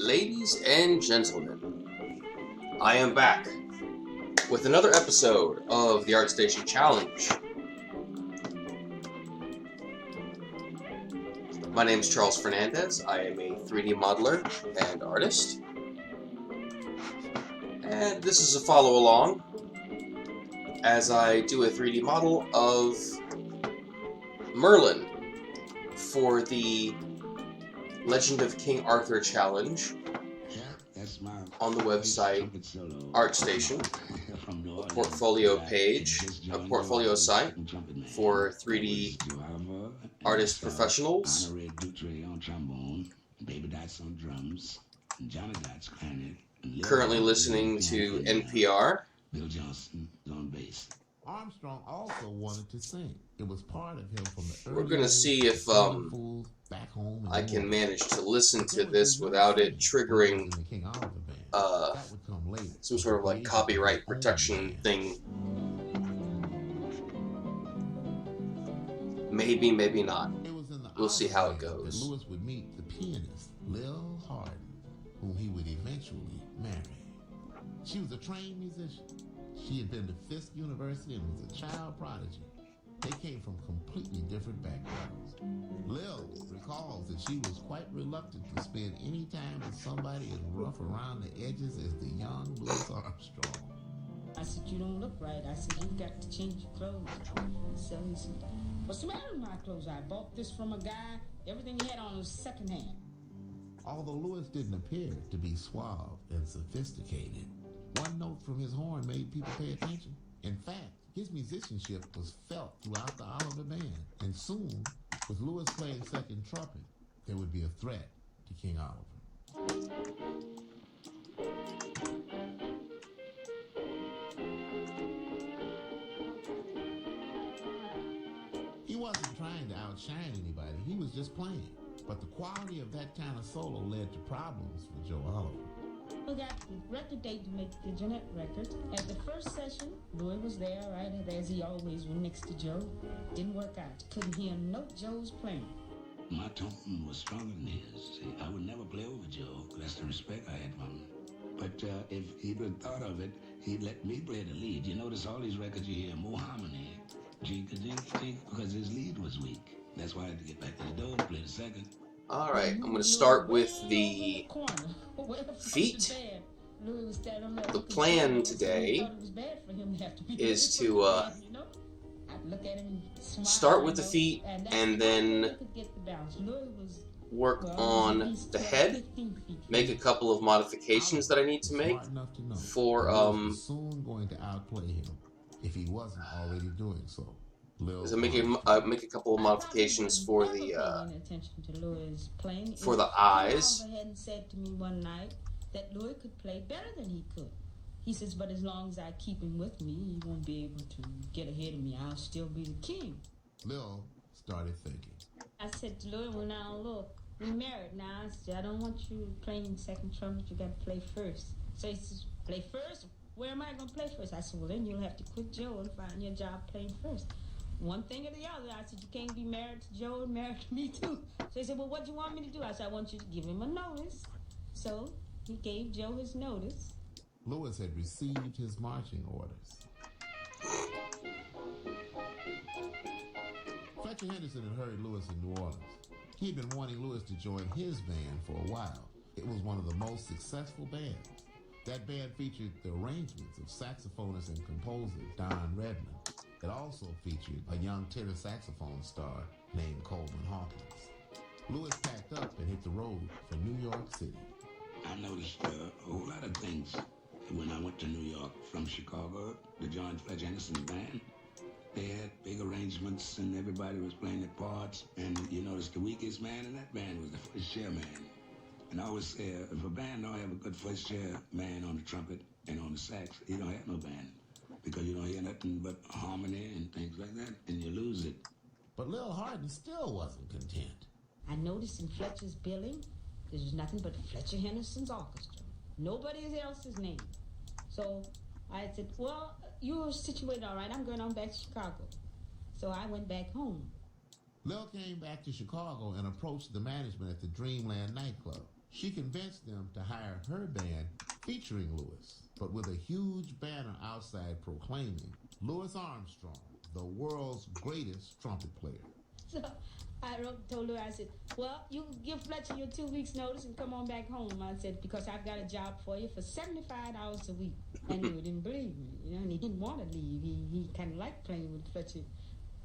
Ladies and gentlemen, I am back with another episode of the Artstation Challenge. My name is Charles Fernandez. I am a 3D modeler and artist. And this is a follow along as I do a 3D model of Merlin for the Legend of King Arthur Challenge on the website Artstation, a portfolio page, a portfolio site for 3D artist professionals. Currently listening to NPR. Bill Johnson on bass. Armstrong also wanted to sing. It was part of him from the early We're gonna see if I can manage to listen to this without it triggering some sort of like copyright protection thing. Maybe, maybe not. We'll see how it goes. Lewis would meet the pianist Lil Hardin, whom he would eventually marry. She was a trained musician. She had been to Fisk University and was a child prodigy. They came from completely different backgrounds. Lil recalls that she was quite reluctant to spend any time with somebody as rough around the edges as the young Louis Armstrong. I said, "You don't look right." I said, "You've got to change your clothes." So he said, "What's the matter with my clothes? I bought this from a guy. Everything he had on was secondhand." Although Louis didn't appear to be suave and sophisticated, one note from his horn made people pay attention. In fact, his musicianship was felt throughout the Oliver Band, and soon, with Louis playing second trumpet, there would be a threat to King Oliver. He wasn't trying to outshine anybody, he was just playing. But the quality of that kind of solo led to problems for Joe Oliver. We got the record date to make the Jeanette record. At the first session, Louis was there, right, as he always was next to Joe. Didn't work out. Couldn't hear a note Joe was playing. My tone was stronger than his. See, I would never play over Joe. That's the respect I had for him. But if he'd been thought of it, he'd let me play the lead. You notice all these records you hear more harmony. Because his lead was weak. That's why I had to get back to the door to play the second. Alright, I'm going to start with the feet. The plan today is to start with the feet and then work on the head, make a couple of modifications that I need to make for soon going to outplay him if he wasn't already doing so. So make a couple of modifications for the eyes. Had said to me one night that Louis could play better than he could. He says, "But as long as I keep him with me, he won't be able to get ahead of me. I'll still be the king." Lil started thinking. I said to Louis, "Well, now look, we're married now. I said, I don't want you playing second trumpet. You got to play first." So he says, "Play first? Where am I going to play first?" I said, "Well, then you'll have to quit Joe and find your job playing first. One thing or the other." I said, "You can't be married to Joe and married to me too." So he said, "Well, what do you want me to do?" I said, "I want you to give him a notice." So he gave Joe his notice. Louis had received his marching orders. Fletcher Henderson had heard Louis in New Orleans. He'd been wanting Louis to join his band for a while. It was one of the most successful bands. That band featured the arrangements of saxophonist and composer Don Redman. It also featured a young tenor saxophone star named Coleman Hawkins. Louis packed up and hit the road for New York City. I noticed a whole lot of things when I went to New York from Chicago to join Fletcher Henderson's band. They had big arrangements and everybody was playing their parts. And you notice the weakest man in that band was the first chair man. And I always say, if a band don't have a good first chair man on the trumpet and on the sax, you don't have no band. Because you don't hear nothing but harmony and things like that, and you lose it. But Lil Hardin still wasn't content. I noticed in Fletcher's billing, there's nothing but Fletcher Henderson's orchestra. Nobody else's name. So I said, "Well, you're situated all right. I'm going on back to Chicago." So I went back home. Lil came back to Chicago and approached the management at the Dreamland nightclub. She convinced them to hire her band featuring Louis, but with a huge banner outside proclaiming Louis Armstrong, the world's greatest trumpet player. So I told her, I said, well, you give Fletcher your 2 weeks notice and come on back home. I said, because I've got a job for you for 75 hours a week. And he didn't believe me, you know, and he didn't want to leave. He kind of liked playing with Fletcher.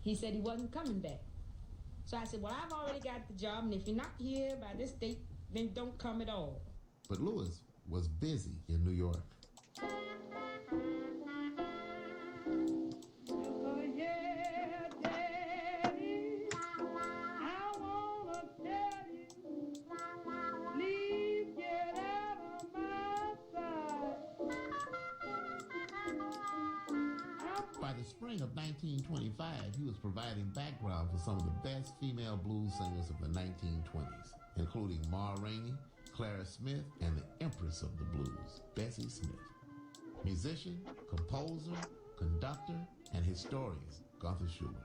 He said he wasn't coming back. So I said, well, I've already got the job, and if you're not here by this date, then don't come at all. But Louis was busy in New York. By the spring of 1925, he was providing background for some of the best female blues singers of the 1920s, including Ma Rainey, Clara Smith, and the Empress of the Blues, Bessie Smith. Musician, composer, conductor, and historian, Gunther Schuller.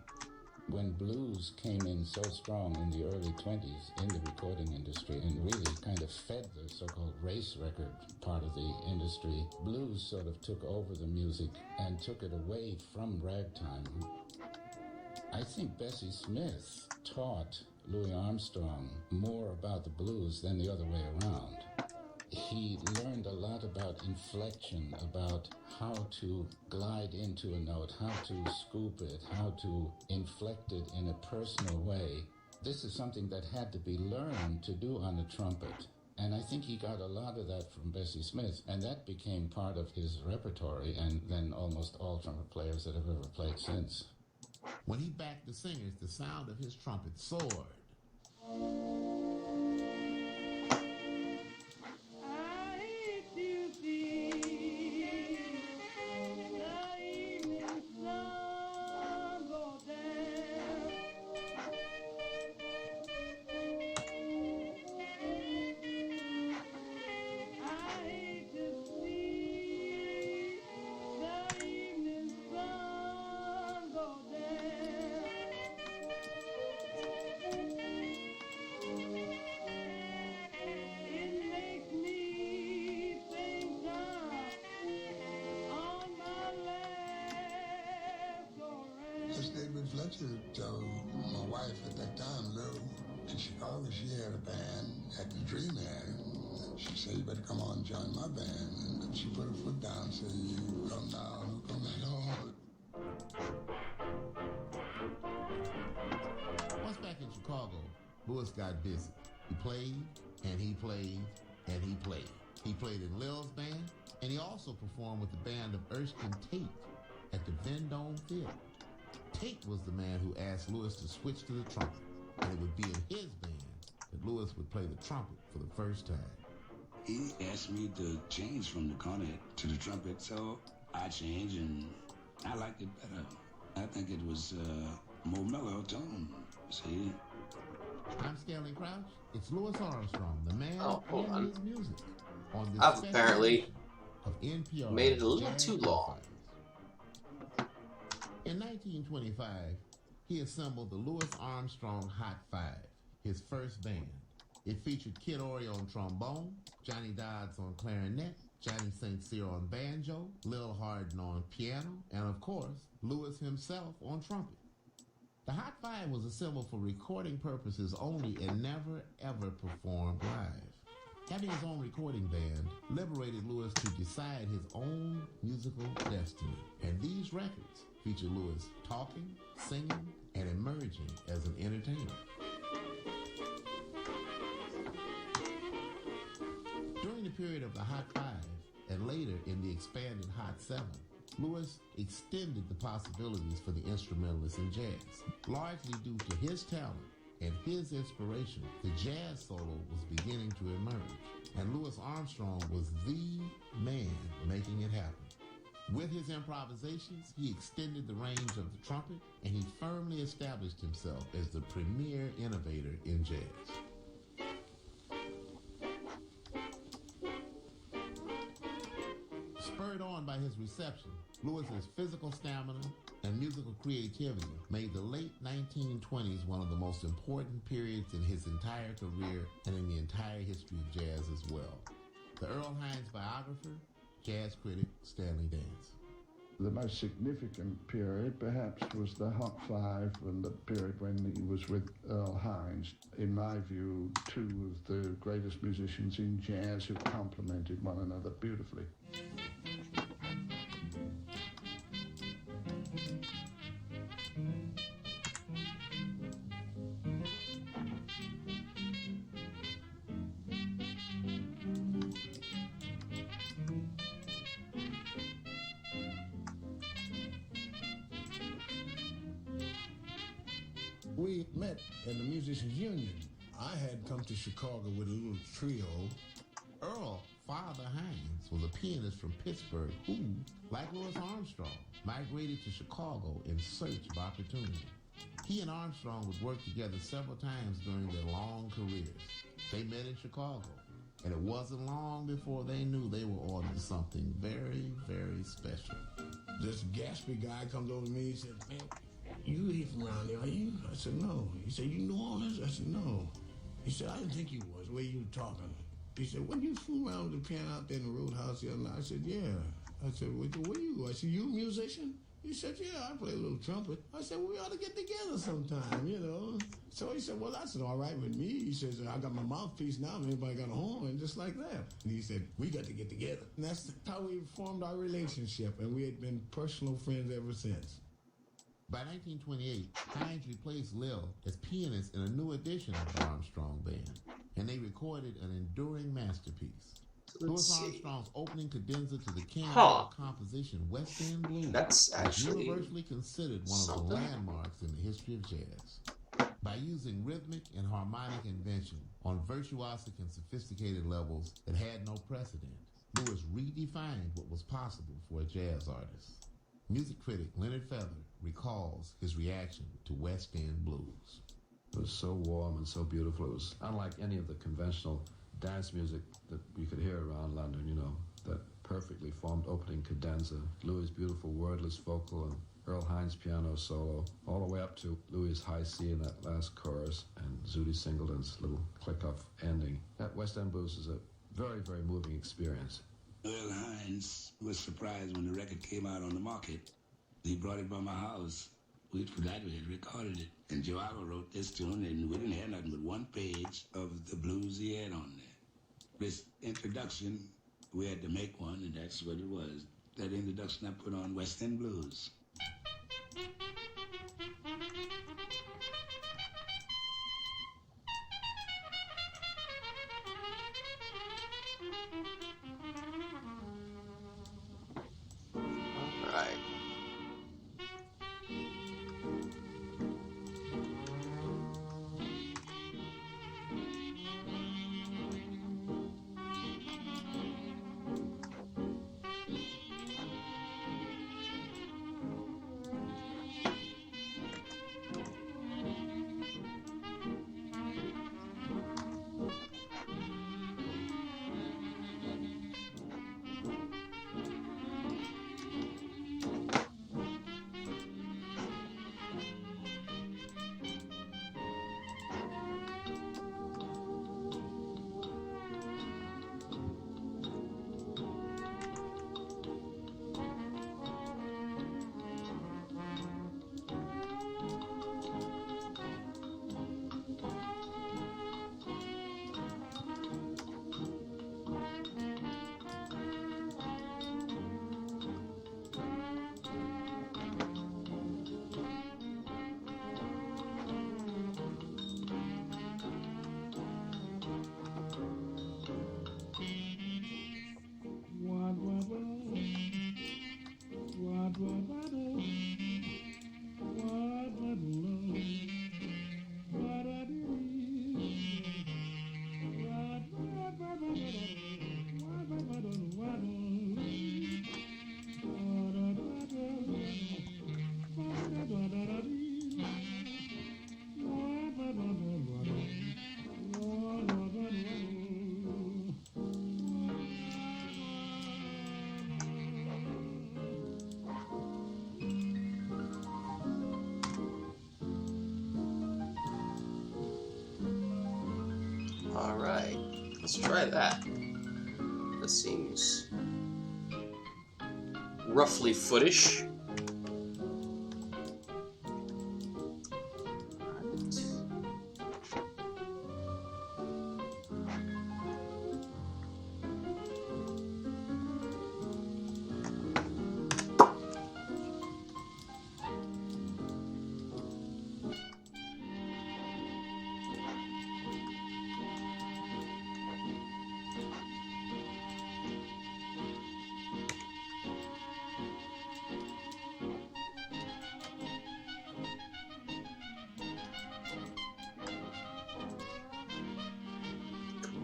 When blues came in so strong in the early 20s in the recording industry and really kind of fed the so-called race record part of the industry, blues sort of took over the music and took it away from ragtime. I think Bessie Smith taught Louis Armstrong more about the blues than the other way around. He learned a lot about inflection, about how to glide into a note, how to scoop it, how to inflect it in a personal way. This is something that had to be learned to do on the trumpet. And I think he got a lot of that from Bessie Smith, and that became part of his repertory, and then almost all trumpet players that have ever played since. When he backed the singers, the sound of his trumpet soared. Fletcher told my wife at that time, Lou, in Chicago, she had a band at the Dream Inn. She said, you better come on and join my band. And she put her foot down and said, you come now, don't come at all. Once back in Chicago, Louis got busy. He played, and he played, and he played. He played in Lil's band, and he also performed with the band of Erskine Tate at the Vendome Theater. Tate was the man who asked Louis to switch to the trumpet, and it would be in his band that Louis would play the trumpet for the first time. He asked me to change from the cornet to the trumpet, so I changed, and I liked it better. I think it was more mellow tone, see? I'm Stanley Crouch. It's Louis Armstrong, the man and his music. On this I've apparently of NPR made it a little too long. In 1925, he assembled the Louis Armstrong Hot Five, his first band. It featured Kid Ory on trombone, Johnny Dodds on clarinet, Johnny St. Cyr on banjo, Lil Hardin on piano, and of course, Louis himself on trumpet. The Hot Five was assembled for recording purposes only and never ever performed live. Having his own recording band liberated Louis to decide his own musical destiny, and these records feature Louis talking, singing, and emerging as an entertainer. During the period of the Hot Five, and later in the expanded Hot Seven, Louis extended the possibilities for the instrumentalists in jazz. Largely due to his talent and his inspiration, the jazz solo was beginning to emerge, and Louis Armstrong was the man making it happen. With his improvisations, he extended the range of the trumpet, and he firmly established himself as the premier innovator in jazz. Spurred on by his reception, Louis's physical stamina, and musical creativity made the late 1920s one of the most important periods in his entire career and in the entire history of jazz as well. The Earl Hines biographer, jazz critic Stanley Dance. The most significant period perhaps was the Hot Five and the period when he was with Earl Hines. In my view, two of the greatest musicians in jazz who complemented one another beautifully. We met in the Musicians Union. I had come to Chicago with a little trio. Earl Father Hines was a pianist from Pittsburgh who, like Louis Armstrong, migrated to Chicago in search of opportunity. He and Armstrong would work together several times during their long careers. They met in Chicago, and it wasn't long before they knew they were on to something very, very special. This Gatsby guy comes over to me and said, "Man, you here from around there, are you?" I said, "No." He said, "You know all this?" I said, "No." He said, "I didn't think you was, the way you were talking." He said, "When you fool around with the piano out there in the roadhouse the other night?" I said, "Yeah." I said, "What are you?" I said, "You a musician?" He said, "Yeah, I play a little trumpet." I said, "Well, we ought to get together sometime, you know." So he said, "Well, that's all right with me." He says, "I got my mouthpiece now, and everybody got a horn," just like that. And he said, "We got to get together." And that's how we formed our relationship, and we had been personal friends ever since. By 1928, Hines replaced Lil as pianist in a new edition of the Armstrong Band, and they recorded an enduring masterpiece. Louis Armstrong's opening cadenza to the king of composition, West End Blues, That's actually is universally considered one of the landmarks in the history of jazz. By using rhythmic and harmonic invention on virtuosic and sophisticated levels that had no precedent, Louis redefined what was possible for a jazz artist. Music critic Leonard Feather recalls his reaction to West End Blues. It was so warm and so beautiful. It was unlike any of the conventional dance music that you could hear around London, you know, that perfectly formed opening cadenza, Louis' beautiful wordless vocal, and Earl Hines' piano solo, all the way up to Louis' high C in that last chorus, and Zutty Singleton's little click-off ending. That West End Blues is a very, very moving experience. Earl Hines was surprised when the record came out on the market. He brought it by my house. We'd forgotten we had recorded it. And Joao wrote this tune, and we didn't have nothing but one page of the blues he had on there. This introduction, we had to make one, and that's what it was. That introduction I put on West End Blues. Right. Alright, let's try that. This seems roughly footish.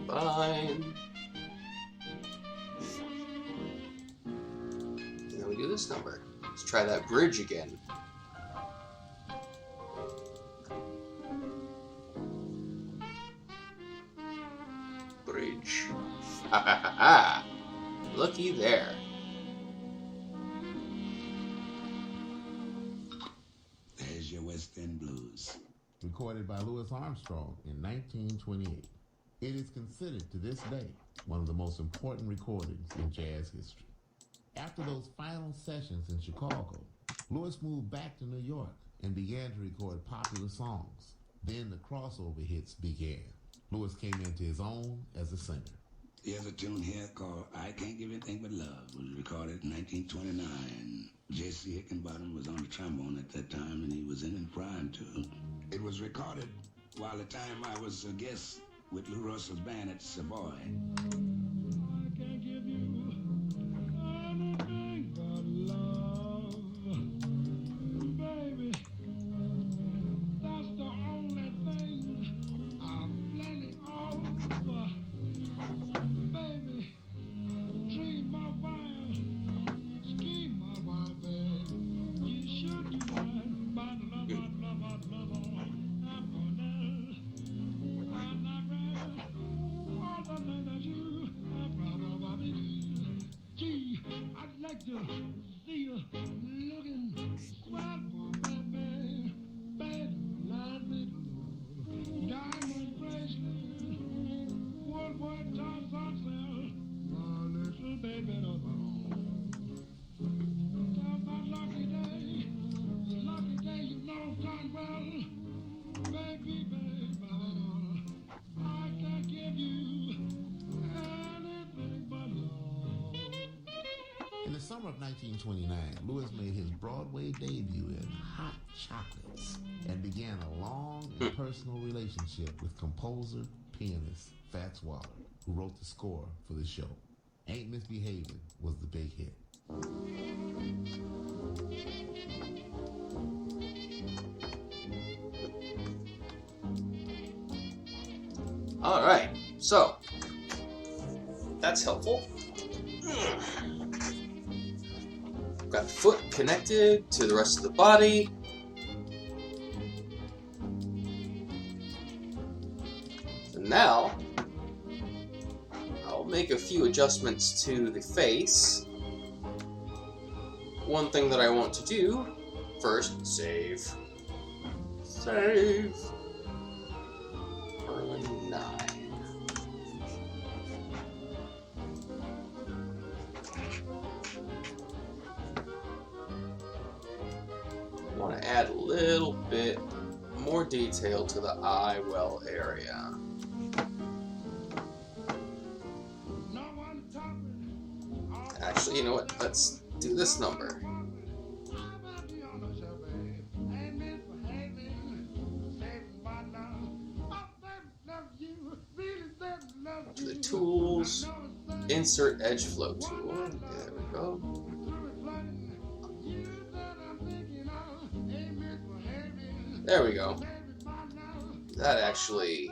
Combine. And then we do this number. Let's try that bridge again. Bridge. Ha ha ha ha! Looky there. There's your West End Blues. Recorded by Louis Armstrong in 1928. It is considered to this day one of the most important recordings in jazz history. After those final sessions in Chicago, Louis moved back to New York and began to record popular songs. Then the crossover hits began. Louis came into his own as a singer. There's a tune here called I Can't Give Anything But Love. It was recorded in 1929. J.C. Hickenbottom was on the trombone at that time, and he was in prime, too. It was recorded while the time I was a guest with Lou Russell's band at Savoy. I can't give you anything but love, baby. That's the only thing I'm plenty of, baby. Dream my wife, scheme my wife, baby. You should do right by the love. I'm gonna. I'm not ready. All the things that you are proud of me. Gee, I'd like to see you looking swell for me, baby. Baby, let me know. Diamond bracelet, woodwork toss on sale. My little baby don't know. Tell my lucky day, you know darn well. Baby, baby, I can't give you anything but love. In the summer of 1929, Louis made his Broadway debut in Hot Chocolates and began a long and personal relationship with composer, pianist Fats Waller, who wrote the score for the show. Ain't Misbehavin' was the big hit. Alright, so that's helpful. Got the foot connected to the rest of the body. So now I'll make a few adjustments to the face. One thing that I want to do first, save. Merlin 9. I want to add a little bit more detail to the eye well area. Actually, you know what? Let's do this number. To the tools, insert edge flow tool. There we go. There we go. That actually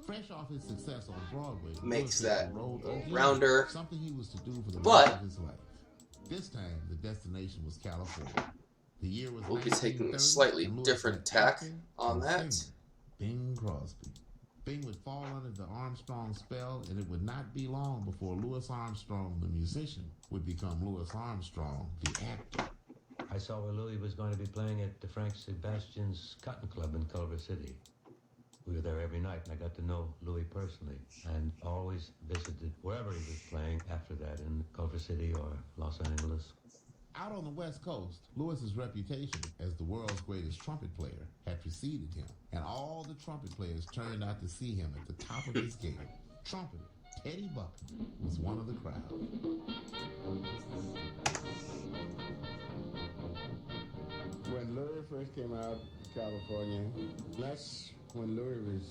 Fresh off his success on Broadway, makes Louis that road again, rounder. something he was to do for the But rest of his life. This time, the destination was California. The year was we'll be taking a 1930, slightly and Louis different met tack actor on and that. singer Bing Crosby. Bing would fall under the Armstrong spell, and it would not be long before Louis Armstrong, the musician, would become Louis Armstrong, the actor. I saw where Louis was going to be playing at the Frank Sebastian's Cotton Club in Culver City. We were there every night, and I got to know Louis personally, and always visited wherever he was playing after that, in Culver City or Los Angeles. Out on the West Coast, Lewis's reputation as the world's greatest trumpet player had preceded him, and all the trumpet players turned out to see him at the top of his game. Trumpeter Teddy Buckner was one of the crowd. When Louis first came out to California, that's when Louis was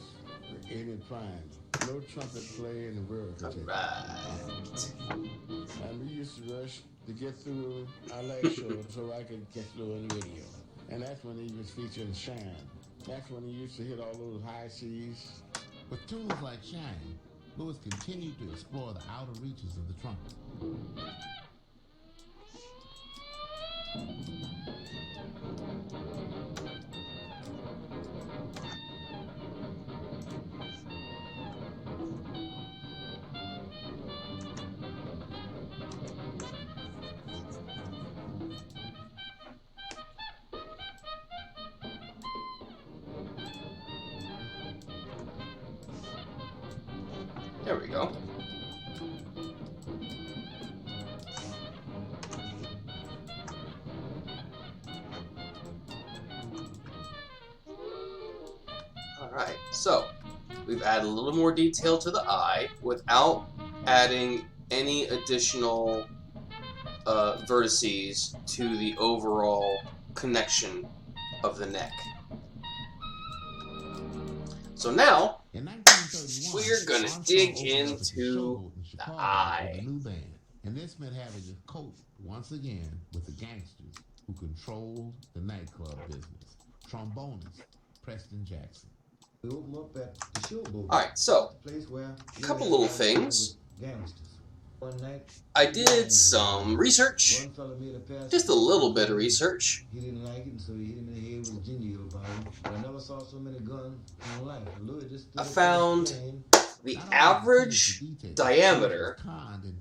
in his prime. No trumpet player in the world could take it. And we used to rush to get through our last show so I could get through on the radio. And that's when he was featuring Shine. That's when he used to hit all those high C's. With tunes like Shine, Louis continued to explore the outer reaches of the trumpet. There we go. Alright, so we've added a little more detail to the eye without adding any additional vertices to the overall connection of the neck. So now, we're gonna dig into the eye. New band, and this meant having to cope once again with the gangsters who controlled the nightclub business. Trombonist Preston Jackson. We opened up at the Showboat. Alright, so, Place where a couple little things. Gangsters. One night, I did some research, one fella made a pass. just a little bit of research. He didn't like it, and so he hit him in the head with a ginger ale bottle. But I never saw so many guns in my life. Louis just stood I up found saying, the average diameter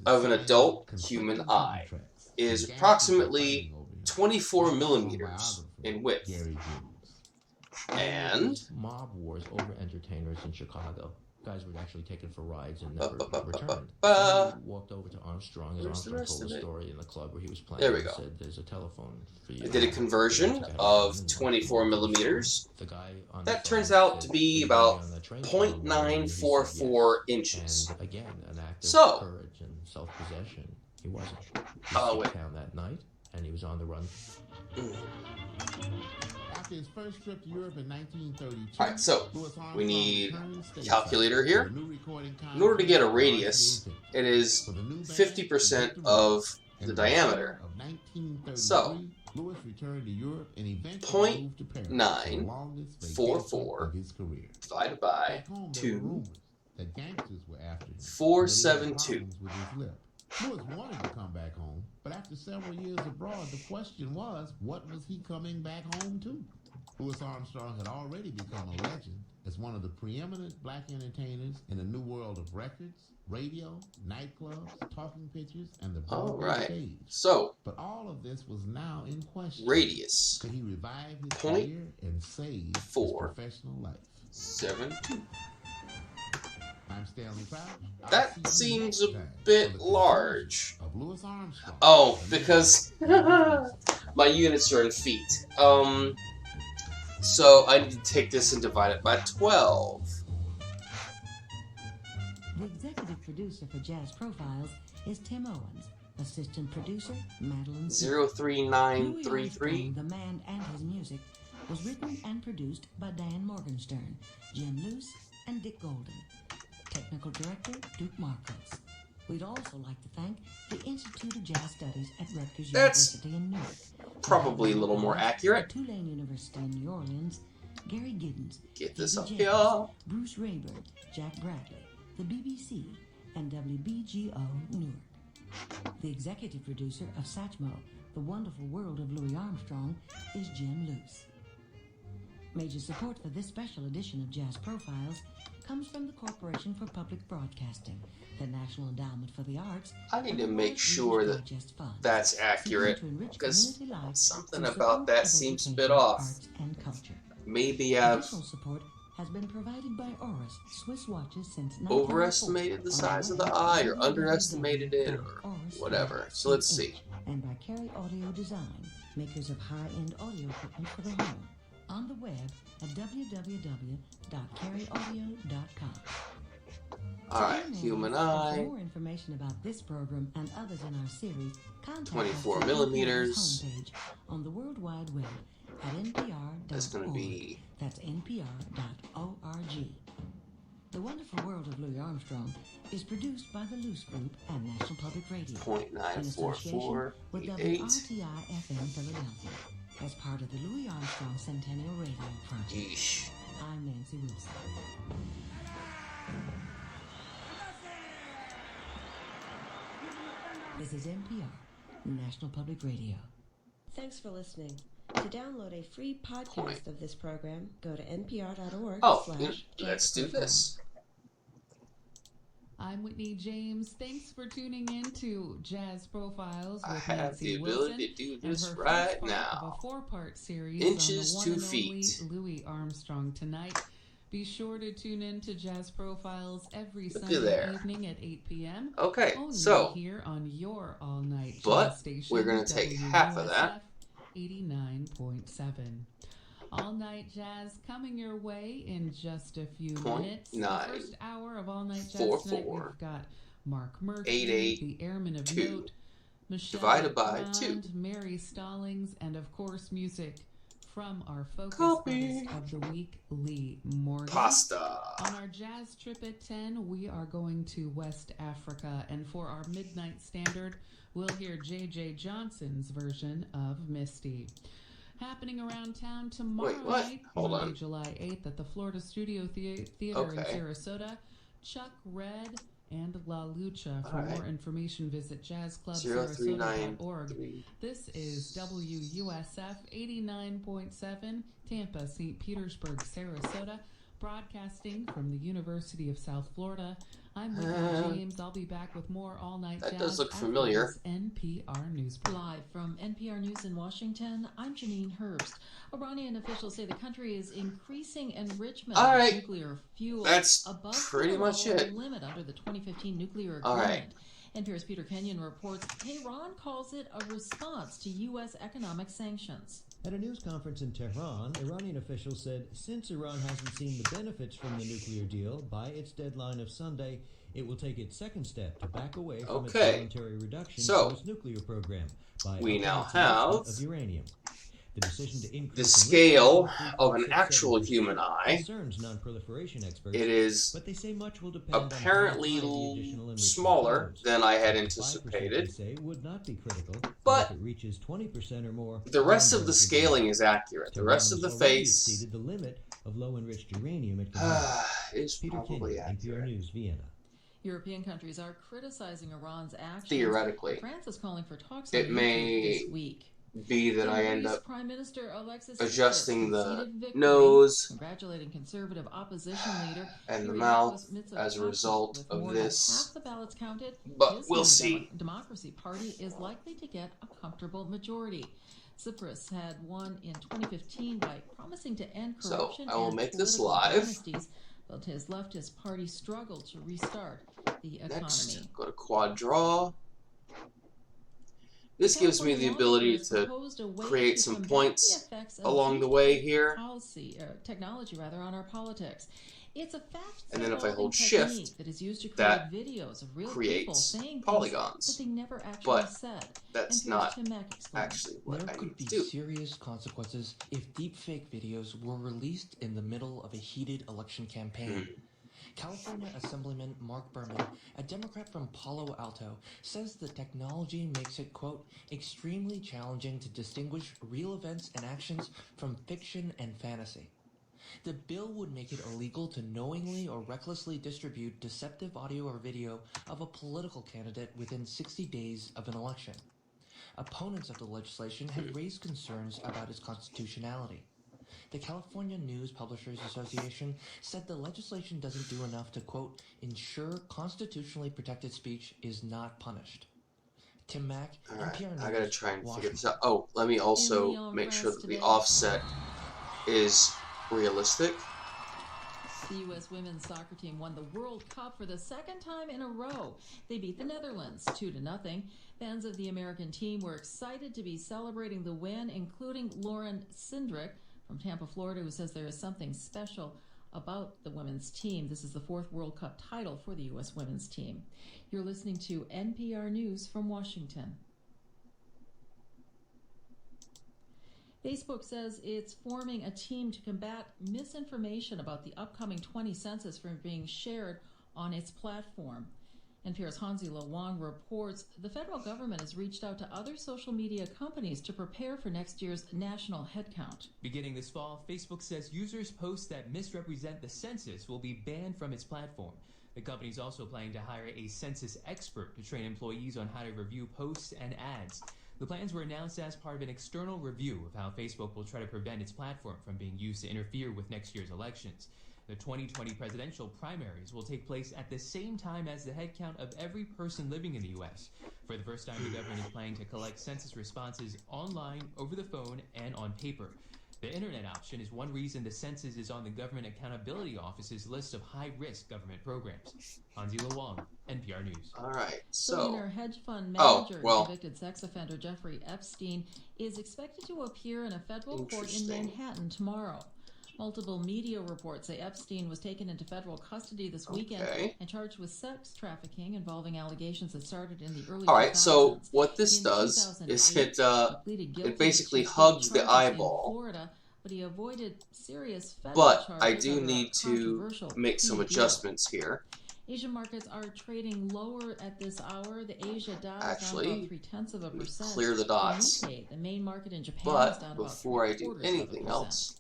of an adult human eye is approximately 24 millimeters in width. And mob wars over entertainers in Chicago. Guys were actually taken for rides and never returned. He walked over to Armstrong, and Armstrong told the story in the club where he was playing. There we go. Said, "There's a telephone for you." I did a conversion of 24 millimeters. That turns out to be about 0.944 inches. And again, an act of So, courage and self-possession. He wasn't. Oh, He wait. was town that night, and he was on the run. After his first trip to Europe in 1932, Alright, so Louis Armstrong we need returned a stateside calculator here. for a new recording In order to get a contract radius, with it is For the new band, 50% Director of In the the diameter. summer of 1933, So, Louis returned to Europe and eventually moved to Paris for the longest vacation 0.944 of his career. divided by Back home, there were 2. rumors that gangsters were after him. 472. But he had problems with his lip. Louis wanted to come back home, but after several years abroad, the question was, what was he coming back home to? Louis Armstrong had already become a legend as one of the preeminent black entertainers in the new world of records, radio, nightclubs, talking pictures, and the Broadway Alright, stage. so But all of this was now in question. radius Could he revive his Point career and save his 4 professional life? 72. I'm Stanley Crouch. I'll That see you seems next a time bit for the large. conclusion of Louis Armstrong. Oh, because my units are in feet. So I need to take this and divide it by 12. The executive producer for Jazz Profiles is Tim Owens. Assistant producer, Madeline Smith. 03933. The Man and His Music was written and produced by Dan Morgenstern, Jim Luce, and Dick Golden. Technical director, Duke Marcos. We'd also like to thank the Institute of Jazz Studies at Rutgers That's University in Newark. probably a little more accurate. Tulane University in New Orleans, Gary Giddens, Get this Phoebe up Jacobs, here. Bruce Rayburn, Jack Bradley, the BBC, and WBGO Newark. The executive producer of Satchmo, The Wonderful World of Louis Armstrong, is Jim Luce. Major support for this special edition of Jazz Profiles comes from the Corporation for Public Broadcasting, the National Endowment for the Arts. I need to make sure that that's accurate, because something about that seems a bit off. Maybe I've has been provided by Oris Swiss watches since 1904. Overestimated the size of the eye, or underestimated it, or whatever. So let's see. And by Carry Audio Design, makers of high-end audio equipment for the home. On the web at www.carryaudio.com. Alright, human eye. For more information about this program and others in our series, contact 24 us millimeters. homepage on the World Wide Web at npr.org. That's going to be... That's npr.org. The Wonderful World of Louis Armstrong is produced by the Luce Group and National Public Radio in association with WRTI-FM Philadelphia as part of the Louis Armstrong Centennial Radio Project. Yeesh. I'm Nancy Wilson. This is NPR, National Public Radio. Thanks for listening. To download a free podcast of this program, go to npr.org. Oh, let's do this. I'm Whitney James. Thanks for tuning in to Jazz Profiles with I have Nancy the Wilson ability to do and this her right first part now. Of a four-part series Inches on to the one and feet. only Louis Armstrong tonight. Be sure to tune in to Jazz Profiles every Look at Sunday there. evening at 8 p.m. Okay, only so- here on your all-night But jazz station. we're gonna take half of that. 89.7. All Night Jazz coming your way in just a few Point minutes. nine, The first hour of All Night Jazz 4 tonight, 4, we've got Mark Murphy, 8 8, the Airman of 2, Note, Michelle divided by Legrand, 2. Mary Stallings, and of course music from our focus Copy. artist of the week, Lee Morgan. Pasta. On our jazz trip at 10, we are going to West Africa, and for our midnight standard, we'll hear J.J. Johnson's version of Misty. Happening around town tomorrow Wait, what? night, Hold Monday, on. July 8th at the Florida Studio Theater in Okay. Sarasota, Chuck Red and La Lucha. For All right. more information, visit 039 jazzclubsarasota.org. This is WUSF 89.7, Tampa, St. Petersburg, Sarasota, broadcasting from the University of South Florida. I'm Whitney James. I'll be back with more All Night That Jazz does look after familiar. this NPR News. Live from NPR News in Washington, I'm Janine Hurst. Iranian officials say the country is increasing enrichment All of right. nuclear fuel That's above pretty the much level it. limit under the 2015 nuclear All agreement. right. NPR's Peter Kenyon reports Tehran calls it a response to U.S. economic sanctions. At a news conference in Tehran, Iranian officials said since Iran hasn't seen the benefits from the nuclear deal by its deadline of Sunday, it will take its second step to back away from its Okay. voluntary reduction So, to its nuclear program by we upping now its enrichment have of uranium. The decision to increase the enrichment scale to of an 3.67% actual human eye. concerns non-proliferation experts. It is but they say much will depend on how apparently high the additional enrichment smaller goes. than I had 5% anticipated. they say would not be critical, But if it reaches 20% or more, The rest of the then scaling is accurate. The rest of the Tehran has already face exceeded the limit of low-enriched uranium it can make. is Peter probably Kenyon, accurate. NPR News, Vienna. European countries are criticizing Iran's actions. Theoretically. France is calling for talks It on may this week. be that I end Hungary's up Prime Minister Alexis adjusting Tsipras the conceded victory, nose congratulating conservative opposition leader and the Kyriakos mouth Mitsotakis. as a result With of more this. than half the ballots counted, But his we'll new see. Democracy Party is likely to get a comfortable majority. Tsipras had won in 2015 by promising to end So, corruption I will and make this political live. dynasties, but his leftist party struggled to restart the economy. Next, go to quad draw. This gives me the ability to create some points along the way here. Technology on our politics. It's a And then if I hold technique shift, that is used to create that videos of real people creates saying polygons. things that they never actually But said. that's NPR's not Tim Mack explains. actually what There I could need be to do. serious consequences if deepfake videos were released in the middle of a heated election campaign. California Assemblyman Mark Berman, a Democrat from Palo Alto, says the technology makes it, quote, extremely challenging to distinguish real events and actions from fiction and fantasy. The bill would make it illegal to knowingly or recklessly distribute deceptive audio or video of a political candidate within 60 days of an election. Opponents of the legislation have raised concerns about its constitutionality. The California News Publishers Association said the legislation doesn't do enough to, quote, ensure constitutionally protected speech is not punished. Tim Mack, Alright, NPR News, I gotta try and figure Washington. this out. Oh, let me also make sure that the offset is realistic. The U.S. women's soccer team won the World Cup for the second time in a row. They beat the Netherlands 2-0. Fans of the American team were excited to be celebrating the win, including Lauren Sindrick from Tampa, Florida, who says there is something special about the women's team. This is the fourth World Cup title for the U.S. women's team. You're listening to NPR News from Washington. Facebook says it's forming a team to combat misinformation about the upcoming 20 census from being shared on its platform. NPR's Hanzila Wang reports the federal government has reached out to other social media companies to prepare for next year's national headcount. Beginning this fall, Facebook says users' posts that misrepresent the census will be banned from its platform. The company is also planning to hire a census expert to train employees on how to review posts and ads. The plans were announced as part of an external review of how Facebook will try to prevent its platform from being used to interfere with next year's elections. The 2020 presidential primaries will take place at the same time as the headcount of every person living in the U.S. For the first time, the government is planning to collect census responses online, over the phone, and on paper. The internet option is one reason the census is on the Government Accountability Office's list of high-risk government programs. Hanzila Wang, NPR News. All right, Billionaire hedge fund manager and convicted sex offender Jeffrey Epstein is expected to appear in a federal court in Manhattan tomorrow. Multiple media reports say Epstein was taken into federal custody this weekend and charged with sex trafficking involving allegations that started in the early 2000s. All right, so what this does is it basically hugs the eyeball. Florida, but he avoided serious federal But charges I do over a need to controversial make some plea deal. adjustments here. Asian markets are trading lower at this hour. The Asia Dow is Actually, down about 0.3%. clear the dots. The Nikkei, the main market in Japan, is down But about before I do 0.75%. anything else,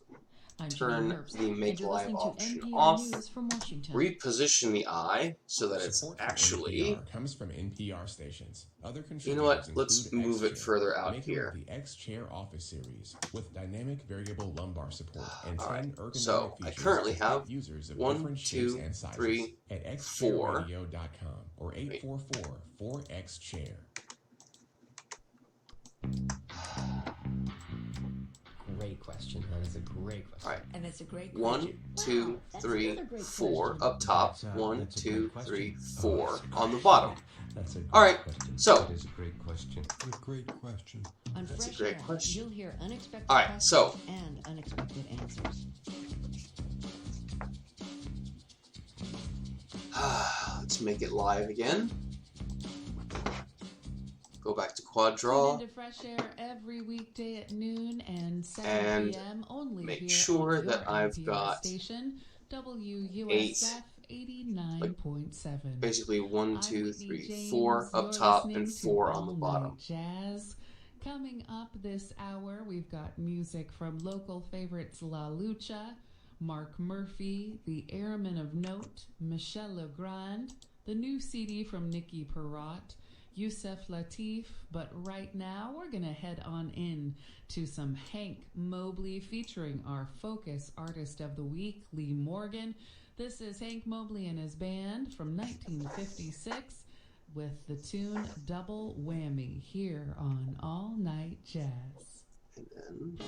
I'm turn Janine Herbst, the and make you're live listening to option NPR off, News from Washington. reposition the eye so that it's Support for actually... NPR comes from NPR stations. Other You know what? contributors Let's include move it X-Chair, further out maker here. of the X-Chair Office series with dynamic variable lumbar support and 10 Alright, ergonomic so I features currently to fit have users of 1, different shapes 2, and sizes 3, at 4. xchairradio.com or 844-4XChair. Great question. That is a great question. All right. And it's a great 1, 2, 3, 4 up top. 1, 2, 3, 4 on the bottom. That's a great All right, question. so That is a great question. A great question. On That's a Fresh great Air, question. You'll hear unexpected All right, questions so and unexpected answers. let's make it live again. Go back to Quad Draw. Tune into Fresh Air every weekday at noon and 7 And p.m. only make here sure on that your I've NPR got station, WUSF 89.7. Basically 1, I'm 2, Whitney 3, James. 4 up You're top listening and to 4 on the All bottom. Night Jazz. Coming up this hour, we've got music from local favorites La Lucha, Mark Murphy, the Airmen of Note, Michel Legrand, the new CD from Nikki Perrott, Yusef Lateef, but right now we're going to head on in to some Hank Mobley featuring our Focus Artist of the Week, Lee Morgan. This is Hank Mobley and his band from 1956 with the tune Double Whammy here on All Night Jazz. And then...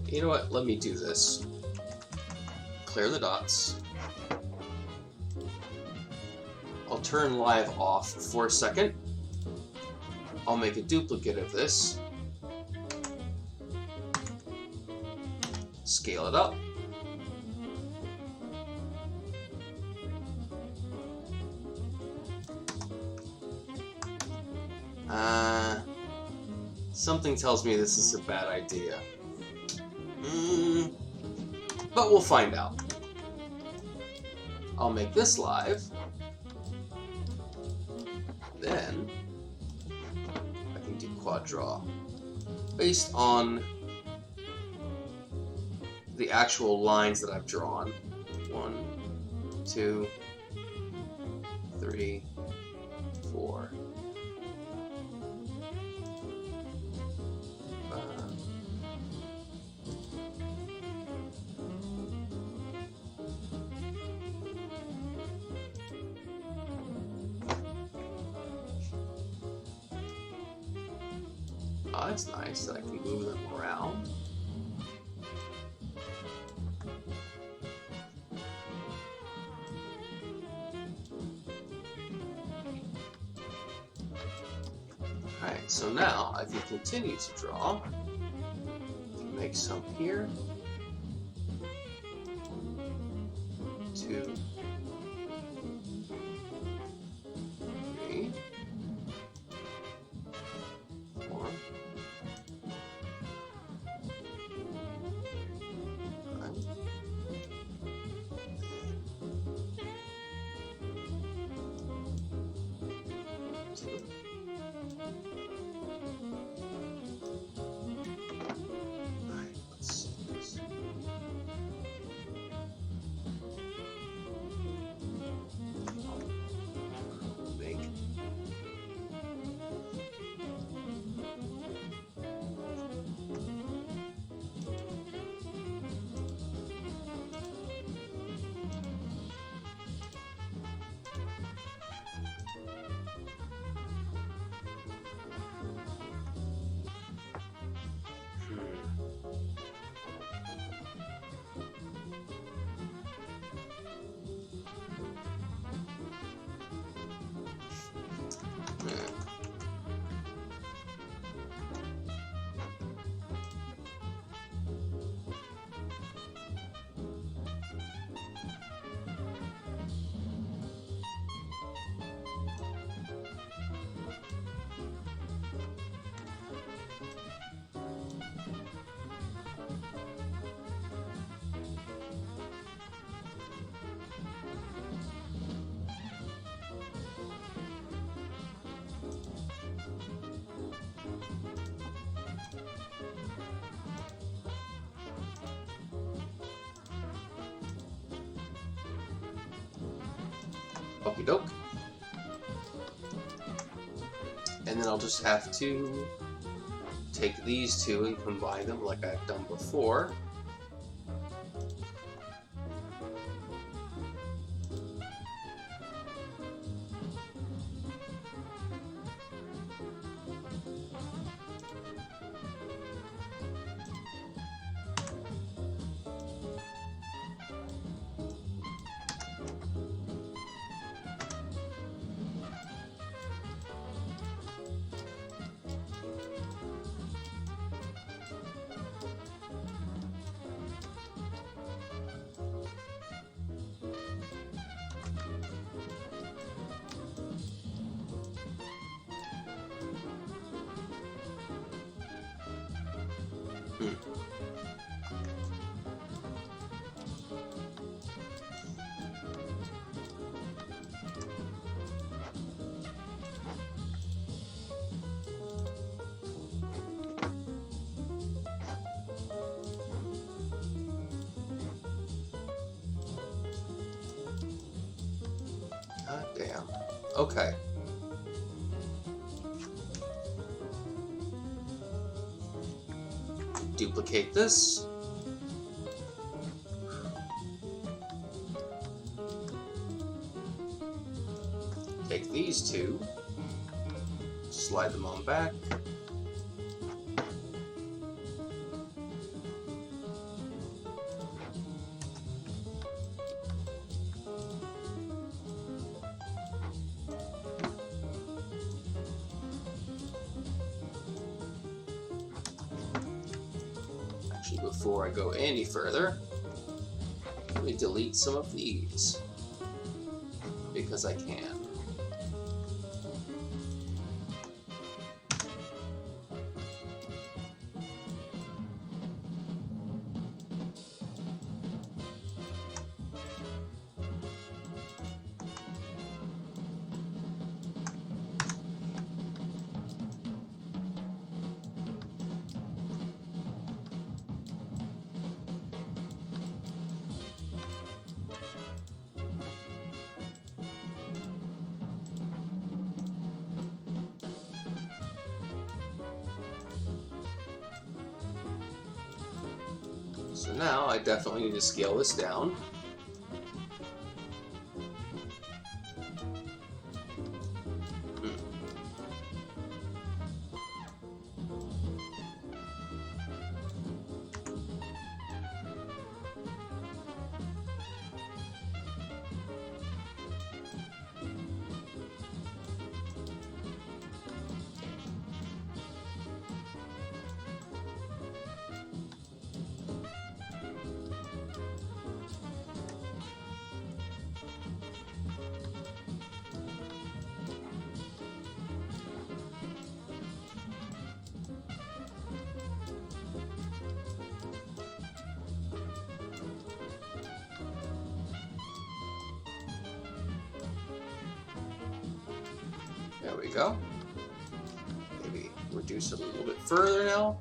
You know what? Let me do this. Clear the dots. I'll turn live off for a second. I'll make a duplicate of this. Scale it up. Something tells me this is a bad idea. But we'll find out. I'll make this live. Then I can do quad draw based on the actual lines that I've drawn. 1, 2, 3, 4, 5. Oh, that's nice. I can move them around. Alright, so now I can continue to draw. Make some here. 2, 3, 4, 5. 2. Alright, let's see this. Make. Okie doke. And then I'll just have to take these two and combine them like I've done before. God damn. Okay. Duplicate this. Take these two, slide them on back. Actually, before I go any further, let me delete some of these, because I can. So now I definitely need to scale this down. There we go. Maybe reduce it a little bit further now.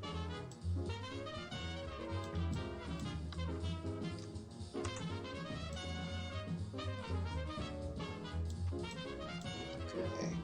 Okay.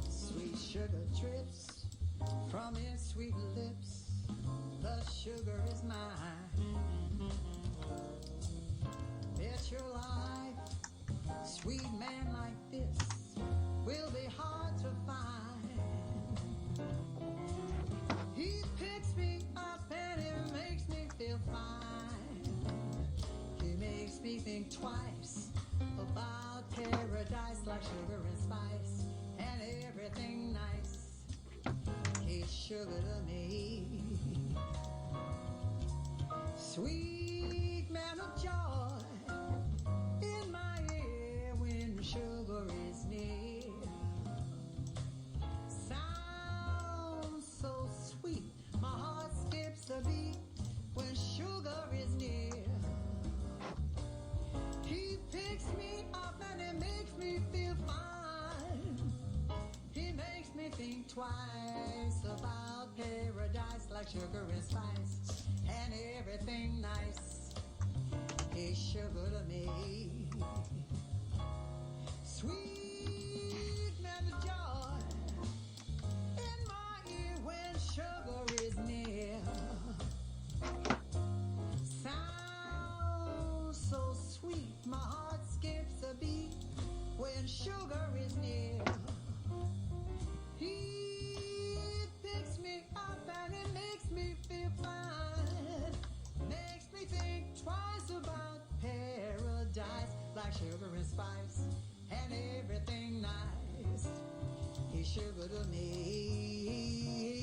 Sweet sugar drips from his sweet lips. The sugar is mine. Bet your life, sweet man like this will be hard to find. He picks me up and it makes me feel fine. He makes me think twice about paradise, like sugar and spice and everything nice. He's sugar to me. Sweet man of joy in my ear when sugar is near. Sounds so sweet, my heart skips a beat when sugar is near. He picks me up and it makes me feel fine. He makes me think twice about paradise, like sugar and spice and everything nice. He's sugar to me. Sweet man of joy in my ear when sugar is near. Sounds so sweet, my heart skips a beat when sugar is near. He picks me up and it makes me feel fine. Makes me think twice about paradise, like sugar and spice and everything nice. He's sugar to me.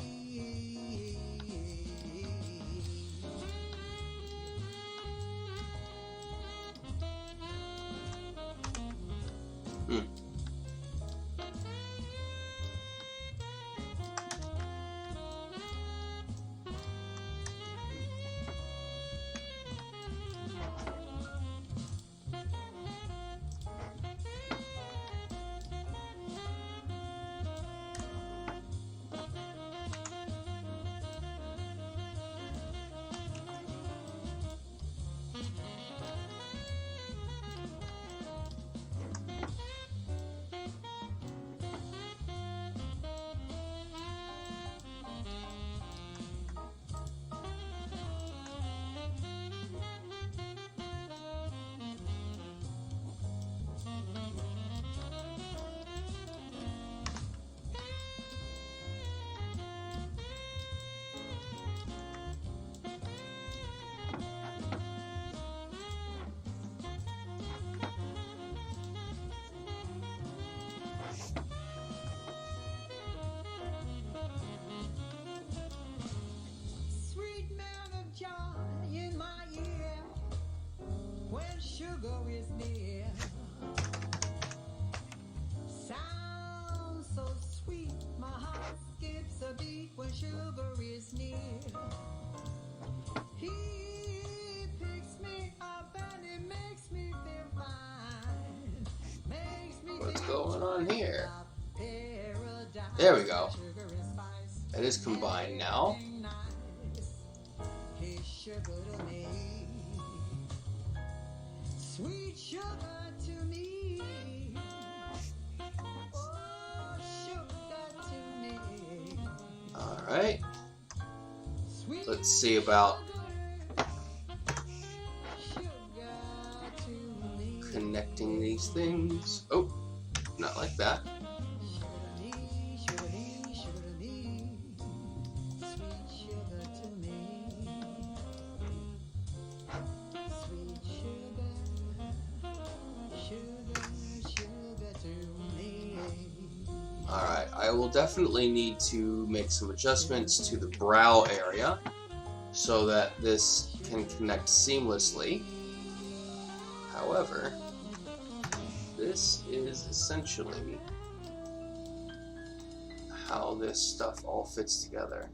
sugar is near. Sounds so sweet, my heart skips a beat when sugar is near. He picks me up and it makes me feel fine. Makes me What's feel going on here? paradise. There we go. Sugar and spice. It is combined now. He's sugar to me. Sweet sugar to me. Oh, sugar to me. Alright. Let's see about connecting these things. Oh, not like that. Alright, I will definitely need to make some adjustments to the brow area so that this can connect seamlessly. However, this is essentially how this stuff all fits together.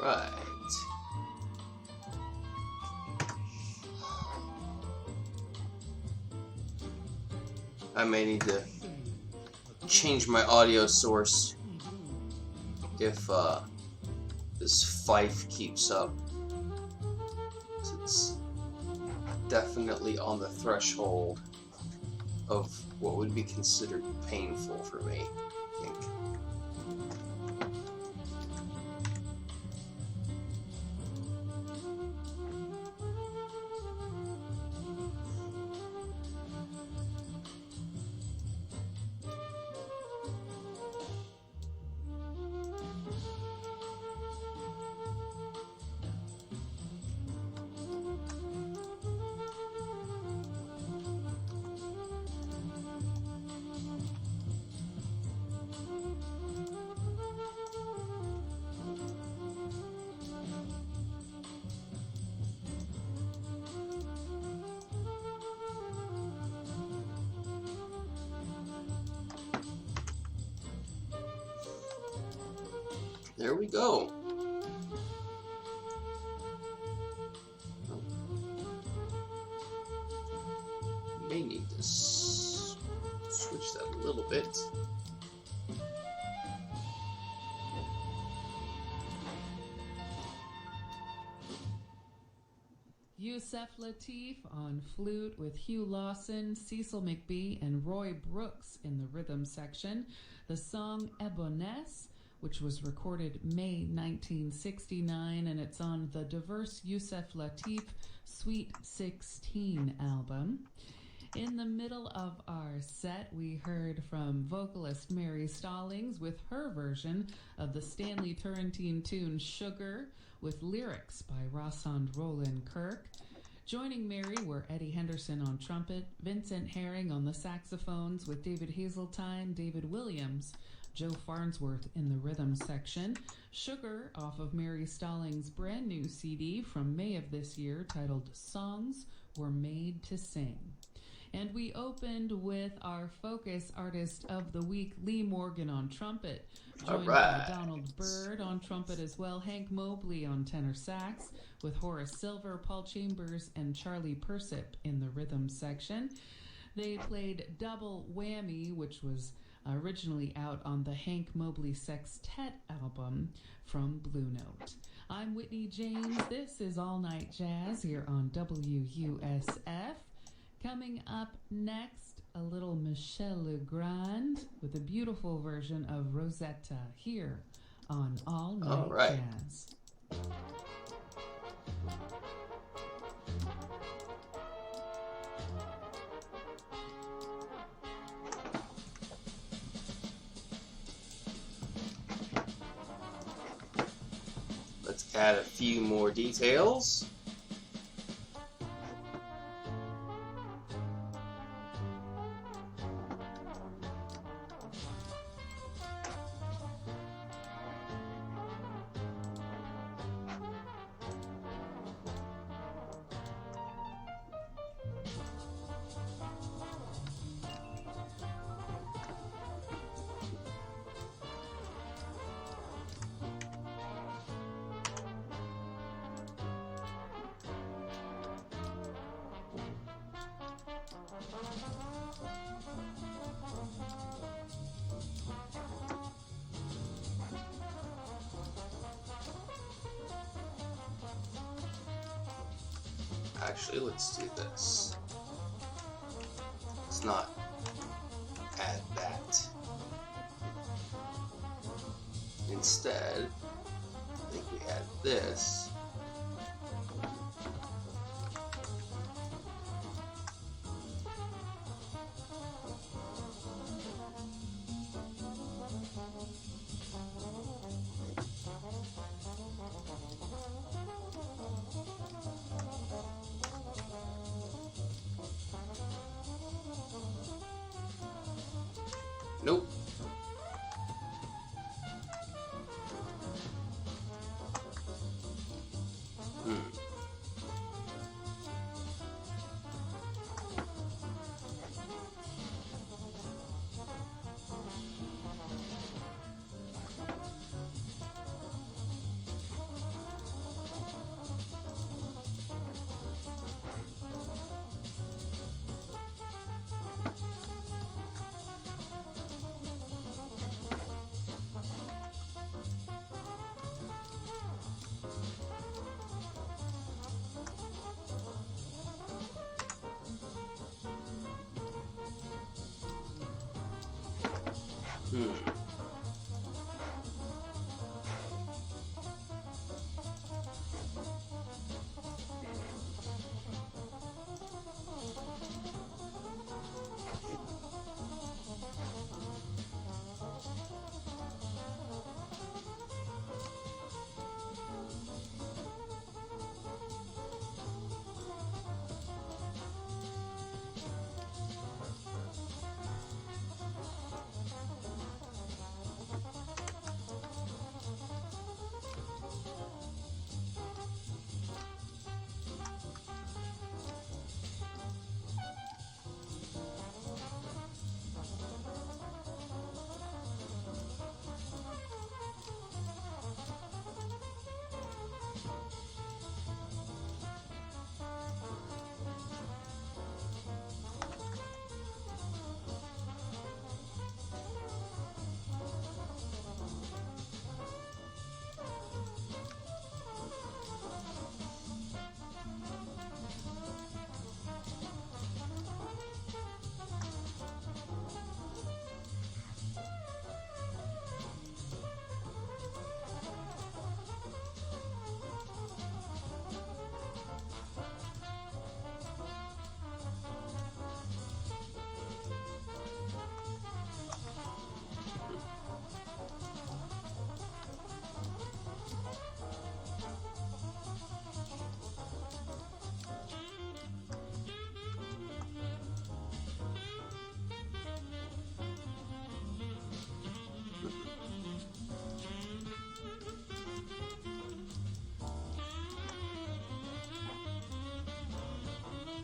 Right. I may need to change my audio source if this fife keeps up. It's definitely on the threshold of what would be considered painful for me. think. There we go. May need to switch that a little bit. Yusef Lateef on flute with Hugh Lawson, Cecil McBee, and Roy Brooks in the rhythm section. The song Ebonesse, which was recorded May 1969, and it's on the diverse Yusef Lateef Sweet 16 album. In the middle of our set, we heard from vocalist Mary Stallings with her version of the Stanley Turrentine tune Sugar, with lyrics by Rossand Roland Kirk. Joining Mary were Eddie Henderson on trumpet, Vincent Herring on the saxophones, with David Hazeltine, David Williams, Joe Farnsworth in the rhythm section. Sugar, off of Mary Stallings' brand new CD from May of this year, titled Songs Were Made to Sing. And we opened with our focus artist of the week, Lee Morgan on trumpet, joined by Donald Byrd on trumpet as well, Hank Mobley on tenor sax, with Horace Silver, Paul Chambers, and Charlie Persip in the rhythm section. They played Double Whammy, which was originally out on the Hank Mobley Sextet album from Blue Note. I'm Whitney James. This is All Night Jazz here on WUSF. Coming up next, a little Michel Legrand with a beautiful version of Rosetta here on All Night Jazz. Let's add a few more details. Actually, let's do this. Let's not add that. Instead, I think we add this. Nope.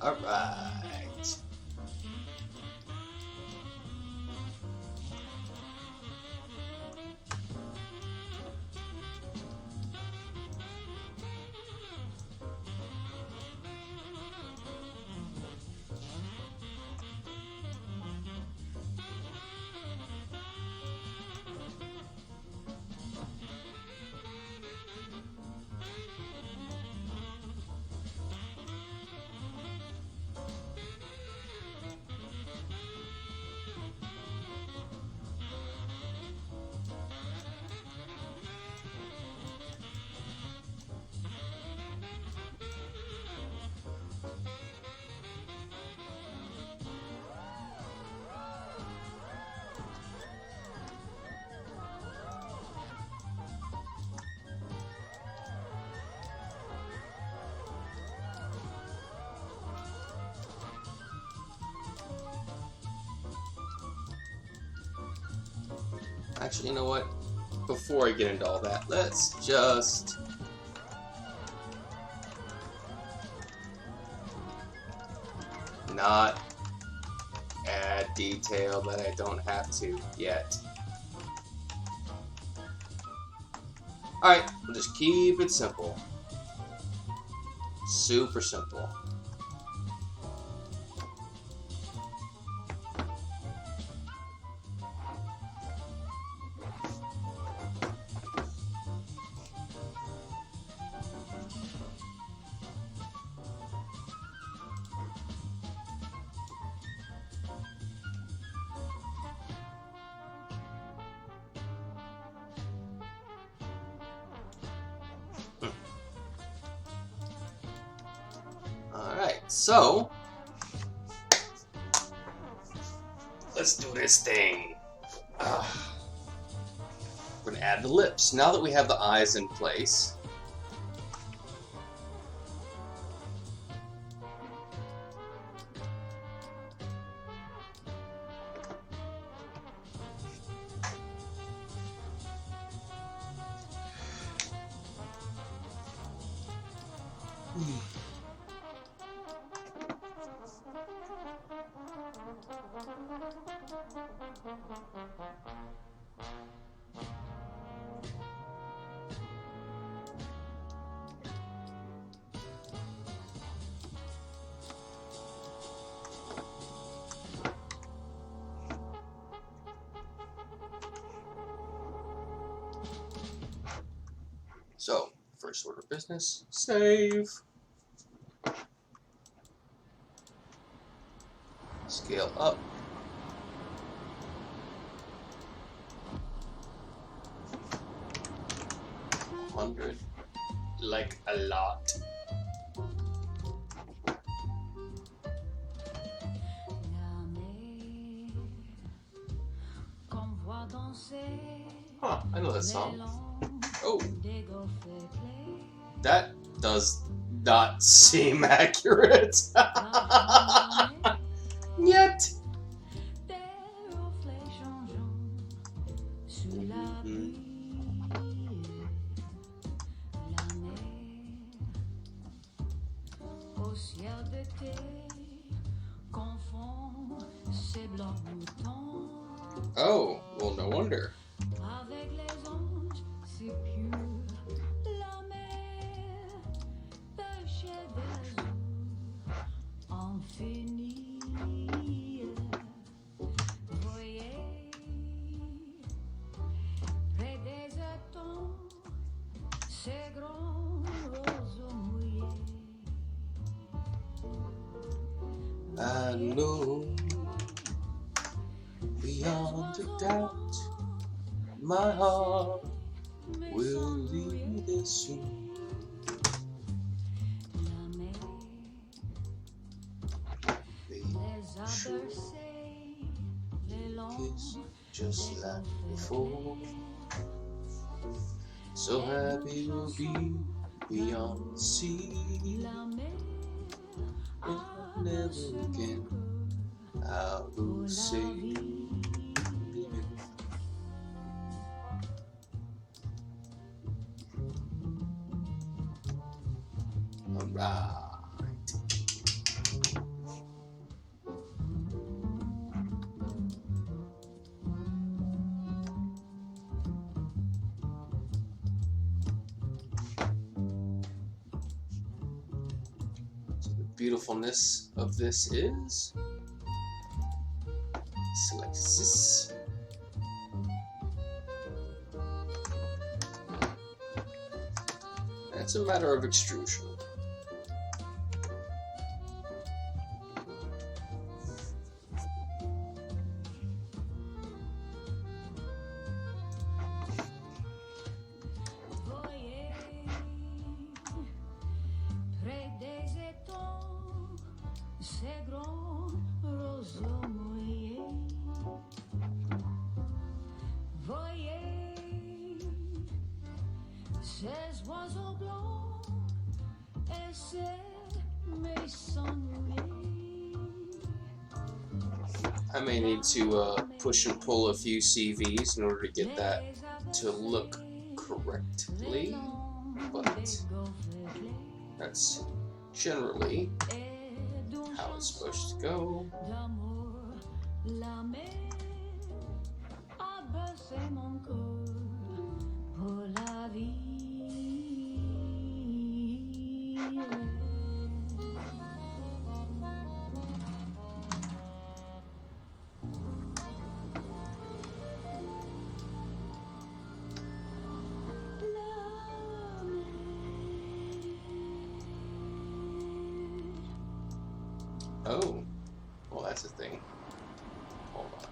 All right. Actually, you know what? Before I get into all that, let's just... not add detail that I don't have to yet. Alright, we'll just keep it simple. Super simple. So, let's do this thing. We're going to add the lips. Now that we have the eyes in place, so first order of business, save. Scale up. Like a lot. Huh, I know that song. Oh. That does not seem accurate. Yet. Oh, well, no wonder. I know beyond a doubt my heart will lead us soon. Be sure kiss just like before. So happy we'll be beyond the sea. And never again I will say. Alright. beautifulness of this is. Select this. It's a matter of extrusion. I may need to push and pull a few CVs in order to get that to look correctly, but that's generally how it's supposed to go. Oh, well, that's a thing. Hold on.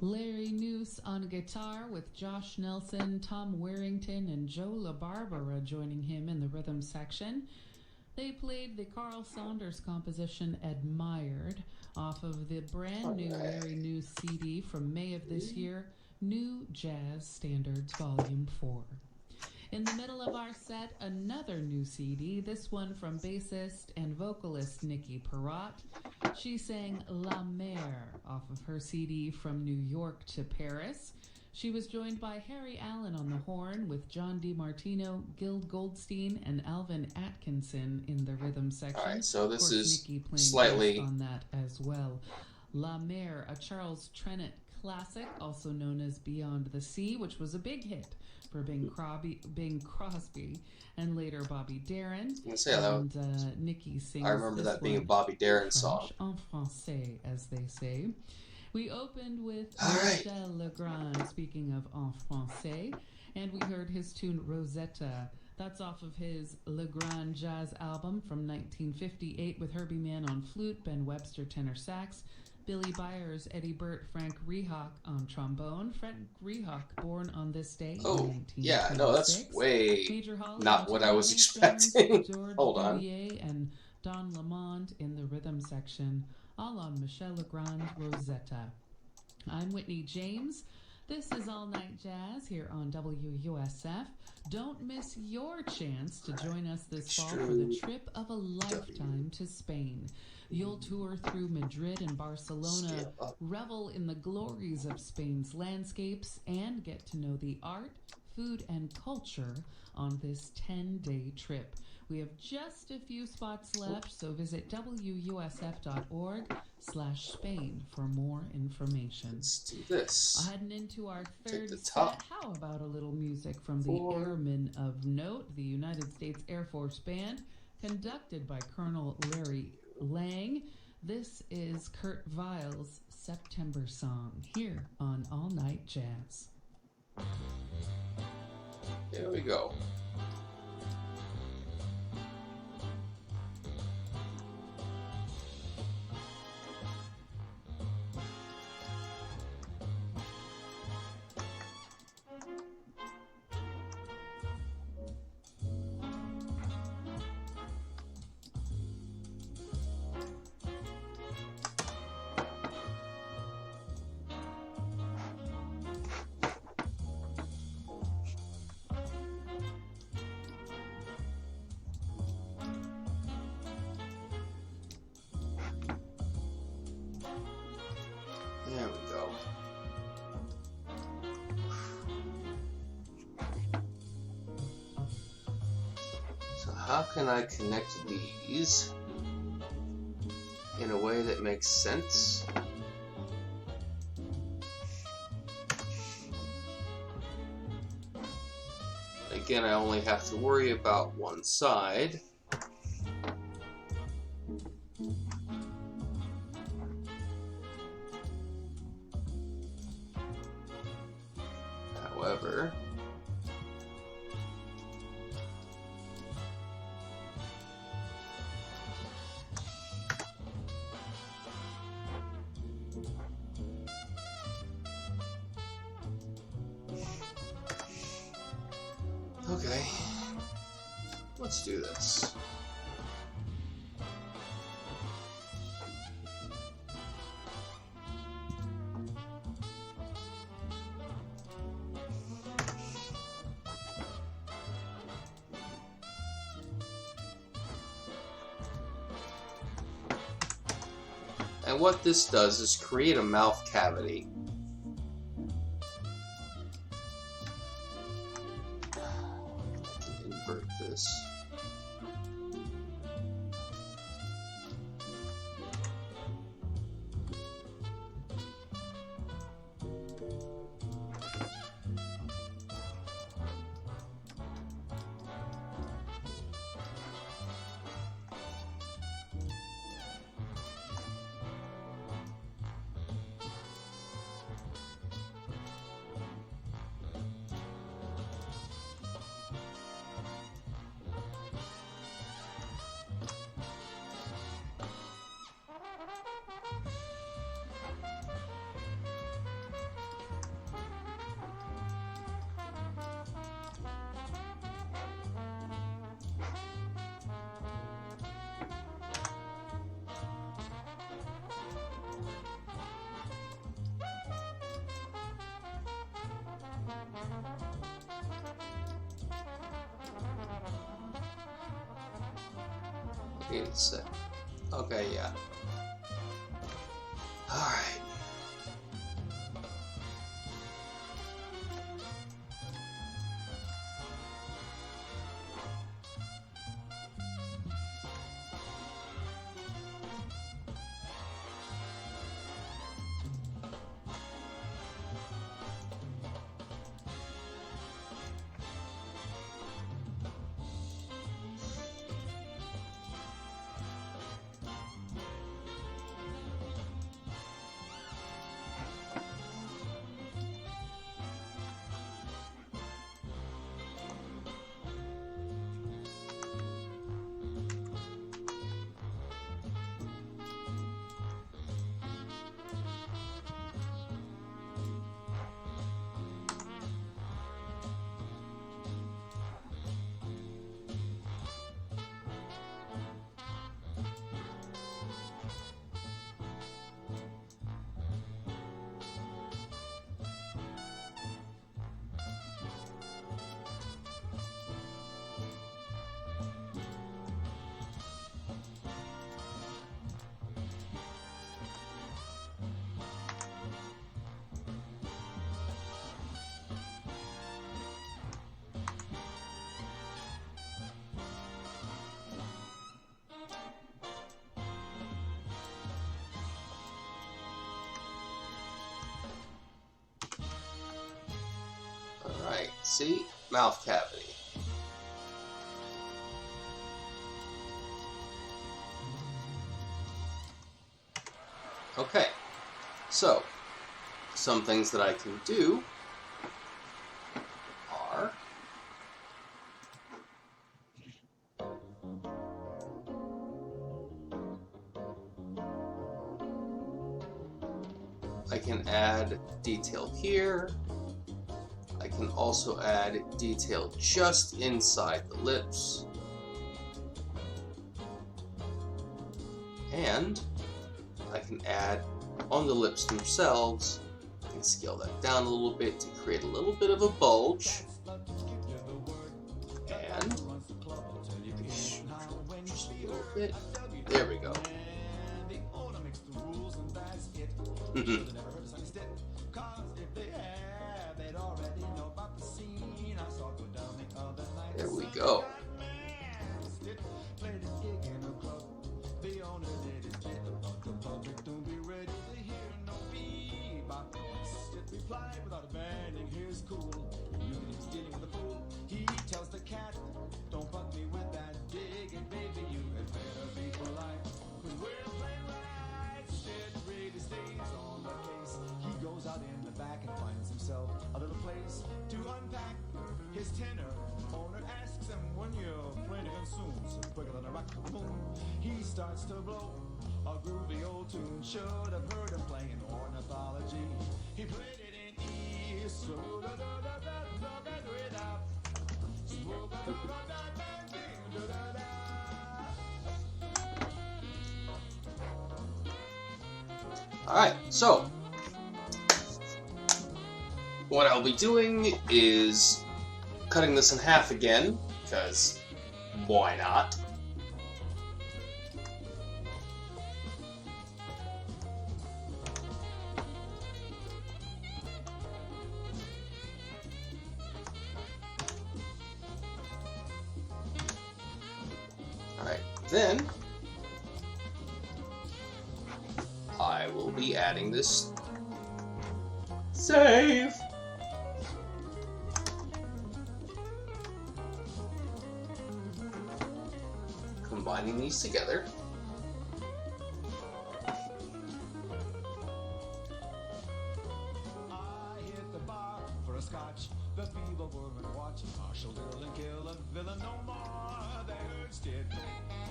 Larry Noose on guitar with Josh Nelson, Tom Warrington, and Joe LaBarbera joining him in the rhythm section. They played the Carl Saunders composition Admired off of the brand new Larry Noose CD from May of this year, New Jazz Standards Volume 4. In the middle of our set, another new CD, this one from bassist and vocalist Nikki Perrott. She sang La Mer off of her CD From New York to Paris. She was joined by Harry Allen on the horn with John DiMartino, Gil Goldstein, and Alvin Atkinson in the rhythm section. All right, so this of course, is Nikki playing slightly bass on that as well. La Mer, a Charles Trenet classic, also known as Beyond the Sea, which was a big hit for Bing Crosby and later Bobby Darin. Nikki sings I remember this that being a one Bobby Darin French, song. en français, as they say. We opened with All right. Michel Legrand, speaking of en français, and we heard his tune Rosetta. That's off of his Legrand Jazz album from 1958 with Herbie Mann on flute, Ben Webster tenor sax, Billy Byers, Eddie Burt, Frank Rehawk on trombone. Frank Rehawk, born on this day in 1926. Yeah, no, that's way Major Holly not on what I was tenor, expecting. George Hold on. Bouvier and Don Lamond in the rhythm section, all on Michel Legrand Rosetta. I'm Whitney James. This is All Night Jazz here on WUSF. Don't miss your chance to join us this fall for the trip of a lifetime to Spain. You'll tour through Madrid and Barcelona, revel in the glories of Spain's landscapes, and get to know the art, food, and culture on this 10-day trip. We have just a few spots left, so visit wusf.org/Spain for more information. Let's do this. Heading into our third the set, top. how about a little music from the Airmen of Note, the United States Air Force Band, conducted by Colonel Larry Lang. This is Kurt Weill's September Song here on All Night Jazz. There we go. There we go. So how can I connect these in a way that makes sense? Again, I only have to worry about one side. However, okay, let's do this. And what this does is create a mouth cavity. I can invert this. It's okay, yeah. Alright. Alright, see? Mouth cavity. Okay, so some things that I can do are I can add detail here. I can also add detail just inside the lips. And I can add on the lips themselves. I can scale that down a little bit to create a little bit of a bulge. And just a little bit. There we go. There we go. Without abandoning his cool, he's dealing with a fool. He tells the cat, "Don't bug me with that digging, baby. You had better be polite, 'cause we're playing right." Sid really stays on the case. He goes out in the back and finds himself a little place to unpack his tenor. Owner asks him, "When you're playing again soon, so quicker than a rock to the moon." He starts to blow a groovy old tune. Should have heard him playing ornithology. He played it in E, so Alright, so what I'll be doing is cutting this in half again, because why not? Alright, then I will be adding this save. Combining these together. I hit the bar for a scotch. The people were watching Marshall Dillon kill a villain no more. They urged it.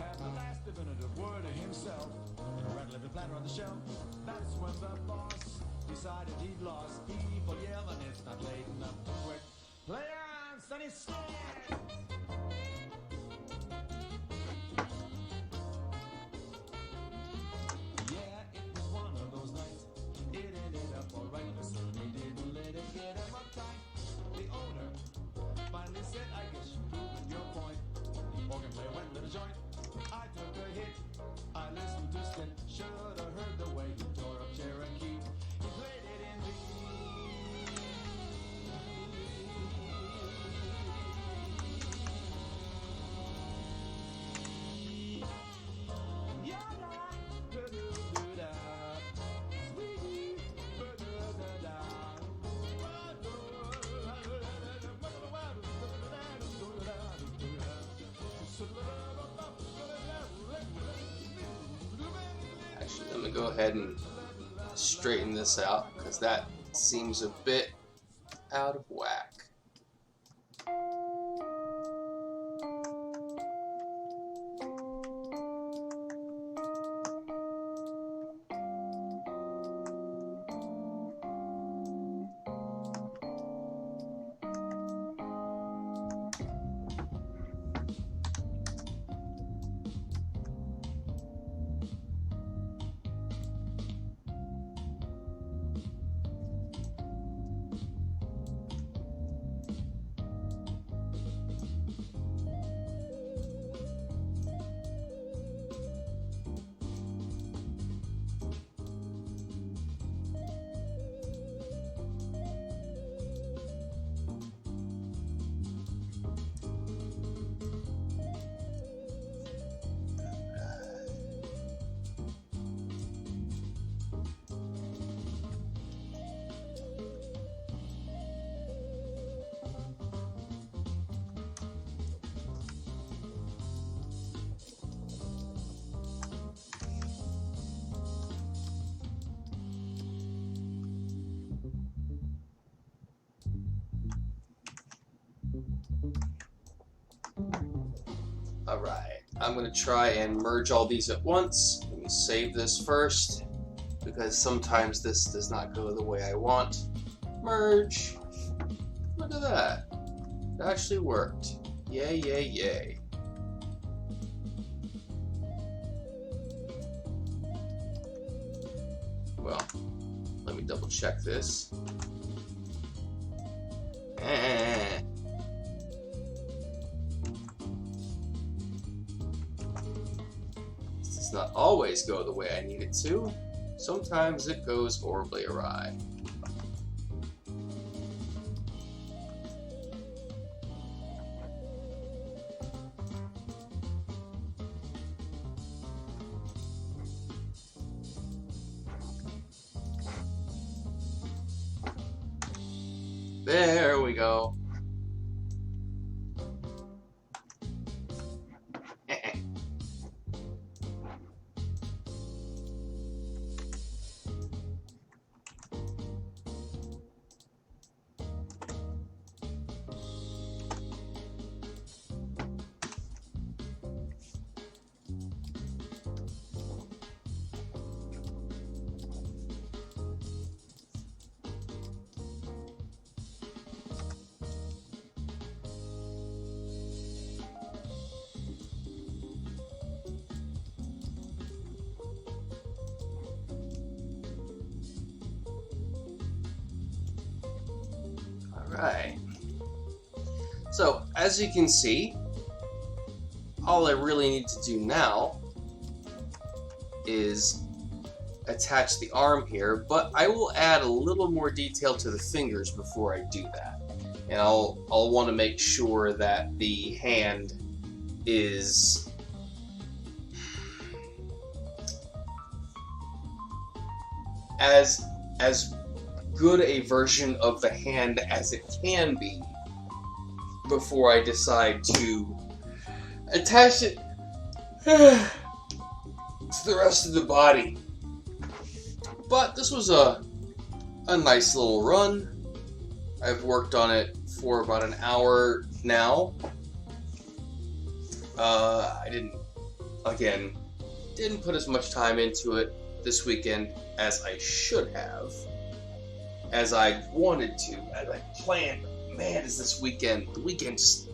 At the last definitive word of himself. Red left the planter on the shelf. That's when the boss decided he'd lost. People yelling, "It's not late enough to quit. Play on, Sonny Stick!" Yeah, it was one of those nights. It ended up alright, but certainly didn't let it get him uptight. The owner finally said, "I guess you've proven your point." The organ player went to the joint. I took a Actually, let me go ahead and straighten this out, because that seems a bit out of whack. Alright, I'm going to try and merge all these at once. Let me save this first, because sometimes this does not go the way I want. Merge. Look at that. It actually worked. Yay, yay, yay. Well, let me double check this. This does not always go the way I need it to. Sometimes it goes horribly awry. There we go. Alright. So, as you can see, all I really need to do now is attach the arm here, but I will add a little more detail to the fingers before I do that. And I'll want to make sure that the hand is as good a version of the hand as it can be before I decide to attach it to the rest of the body. But this was a nice little run. I've worked on it for about an hour now. I didn't put as much time into it this weekend as I should have, as I wanted to, as I planned. Man, is the weekend just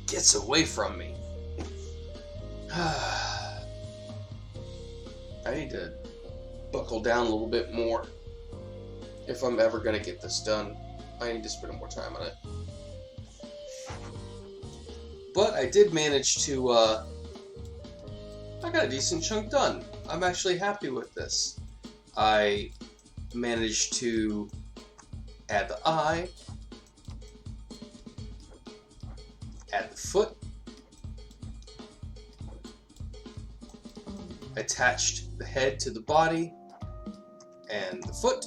gets away from me. I need to buckle down a little bit more if I'm ever going to get this done. I need to spend more time on it. But I did manage to, I got a decent chunk done. I'm actually happy with this. I managed to add the eye, add the foot, attached the head to the body and the foot,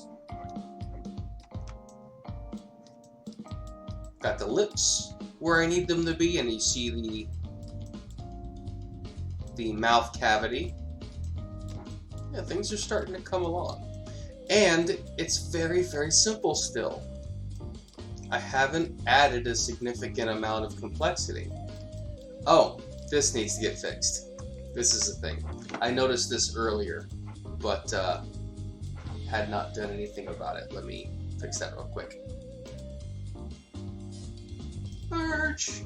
got the lips where I need them to be, and you see the mouth cavity. Yeah, things are starting to come along. And it's very, very simple still. I haven't added a significant amount of complexity. Oh, this needs to get fixed. This is the thing. I noticed this earlier, but had not done anything about it. Let me fix that real quick. Merge!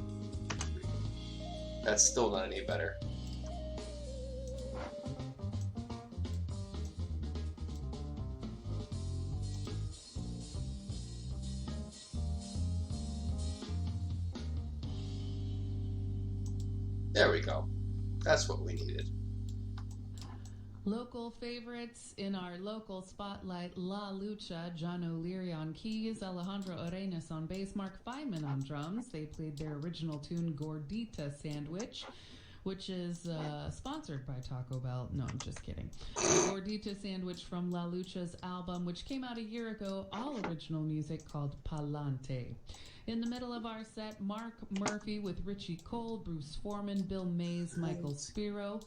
That's still not any better. There we go. That's what we needed. Local favorites in our local spotlight: La Lucha, John O'Leary on keys, Alejandro Arenas on bass, Mark Feynman on drums. They played their original tune, Gordita Sandwich, which is sponsored by Taco Bell. No, I'm just kidding. Gordita Sandwich from La Lucha's album, which came out a year ago, all original music called Palante. In the middle of our set, Mark Murphy with Richie Cole, Bruce Foreman, Bill Mays, Michael Spiro.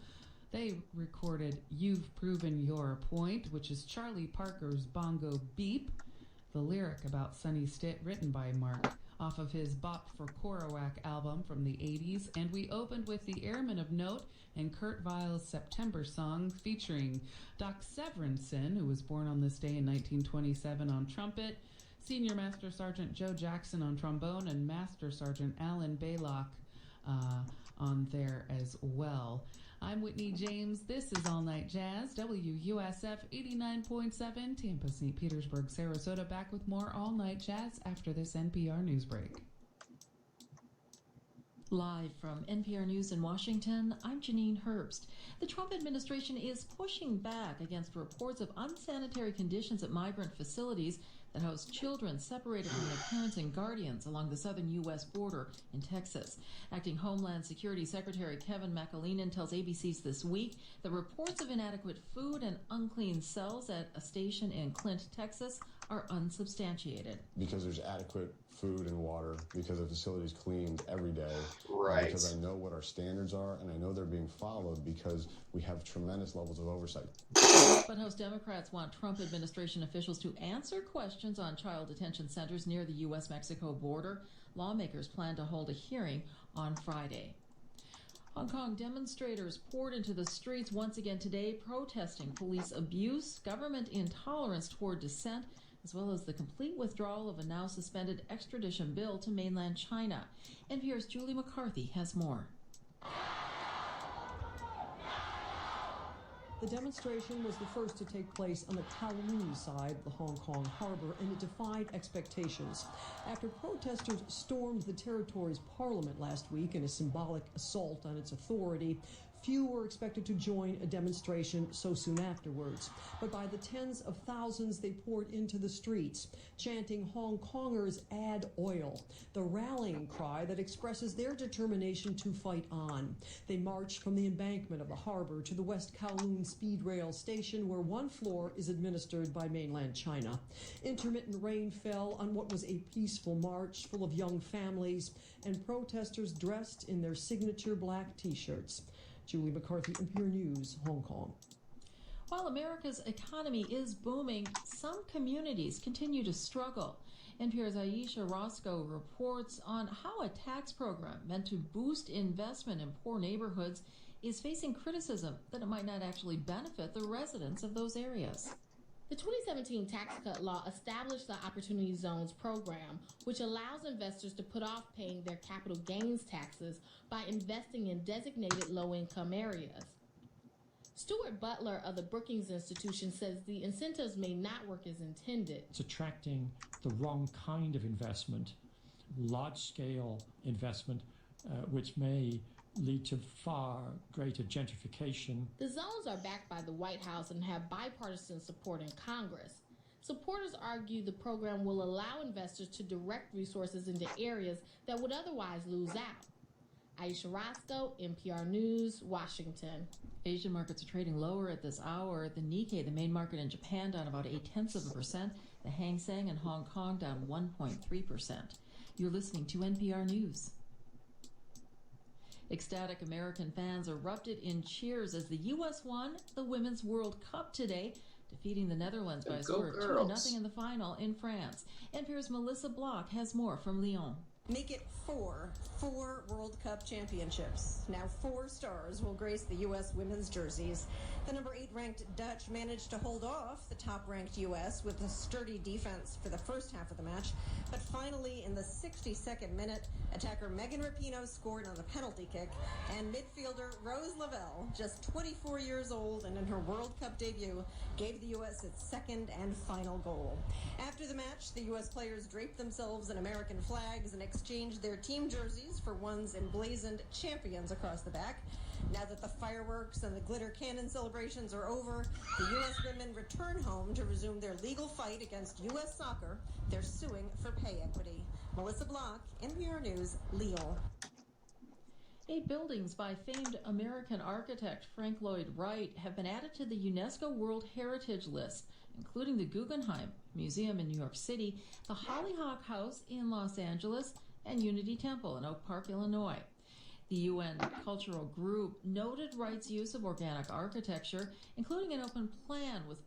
They recorded You've Proven Your Point, which is Charlie Parker's Bongo Beep, the lyric about Sonny Stitt, written by Mark, off of his Bop for Kerouac album from the 80s. And we opened with The Airmen of Note and Kurt Weill's September Song, featuring Doc Severinsen, who was born on this day in 1927, on trumpet, Senior Master Sergeant Joe Jackson on trombone, and Master Sergeant Alan Baylock on there as well. I'm Whitney James. This is All Night Jazz, WUSF 89.7, Tampa, St. Petersburg, Sarasota. Back with more All Night Jazz after this NPR news break. Live from NPR News in Washington, I'm Janine Herbst. The Trump administration is pushing back against reports of unsanitary conditions at migrant facilities that host children separated from their parents and guardians along the southern U.S. border in Texas. Acting Homeland Security Secretary Kevin McAleenan tells ABC's This Week that reports of inadequate food and unclean cells at a station in Clint, Texas, are unsubstantiated. Because there's adequate food and water, because the facility's cleaned every day. Right. Because I know what our standards are, and I know they're being followed because we have tremendous levels of oversight. But House Democrats want Trump administration officials to answer questions on child detention centers near the U.S.-Mexico border. Lawmakers plan to hold a hearing on Friday. Hong Kong demonstrators poured into the streets once again today, protesting police abuse, government intolerance toward dissent, as well as the complete withdrawal of a now suspended extradition bill to mainland China. NPR's Julie McCarthy has more. The demonstration was the first to take place on the Kowloon side of the Hong Kong harbor, and it defied expectations. After protesters stormed the territory's parliament last week in a symbolic assault on its authority, few were expected to join a demonstration so soon afterwards. But by the tens of thousands, they poured into the streets, chanting Hong Kongers add oil, the rallying cry that expresses their determination to fight on. They marched from the embankment of the harbor to the West Kowloon Speed Rail Station, where one floor is administered by mainland China. Intermittent rain fell on what was a peaceful march full of young families and protesters dressed in their signature black T-shirts. Julie McCarthy, NPR News, Hong Kong. While America's economy is booming, some communities continue to struggle. NPR's Aisha Roscoe reports on how a tax program meant to boost investment in poor neighborhoods is facing criticism that it might not actually benefit the residents of those areas. The 2017 tax cut law established the Opportunity Zones program, which allows investors to put off paying their capital gains taxes by investing in designated low-income areas. Stuart Butler of the Brookings Institution says the incentives may not work as intended. It's attracting the wrong kind of investment, large-scale investment, which may lead to far greater gentrification. The zones are backed by the White House and have bipartisan support in Congress. Supporters argue the program will allow investors to direct resources into areas that would otherwise lose out. Aisha Roscoe, NPR News, Washington. Asian markets are trading lower at this hour. The Nikkei, the main market in Japan, down about 0.8%. The Hang Seng in Hong Kong down 1.3%. You're listening to NPR News. Ecstatic American fans erupted in cheers as the U.S. won the Women's World Cup today, defeating the Netherlands by a score of 2-0 in the final in France. NPR's Melissa Block has more from Lyon. Make it four World Cup championships. Now 4 stars will grace the U.S. women's jerseys. The number 8 ranked Dutch managed to hold off the top ranked U.S. with a sturdy defense for the first half of the match. But finally, in the 62nd minute, attacker Megan Rapinoe scored on a penalty kick, and midfielder Rose Lavelle, just 24 years old and in her World Cup debut, gave the U.S. its second and final goal. After the match, the U.S. players draped themselves in American flags and exchanged their team jerseys for ones emblazoned champions across the back. Now that the fireworks and the glitter cannon celebrations are over, the U.S. women return home to resume their legal fight against U.S. soccer. They're suing for pay equity. Melissa Block, NPR News, Lyon. 8 buildings by famed American architect Frank Lloyd Wright have been added to the UNESCO World Heritage List, including the Guggenheim Museum in New York City, the Hollyhock House in Los Angeles, and Unity Temple in Oak Park, Illinois. The UN Cultural Group noted Wright's use of organic architecture, including an open plan with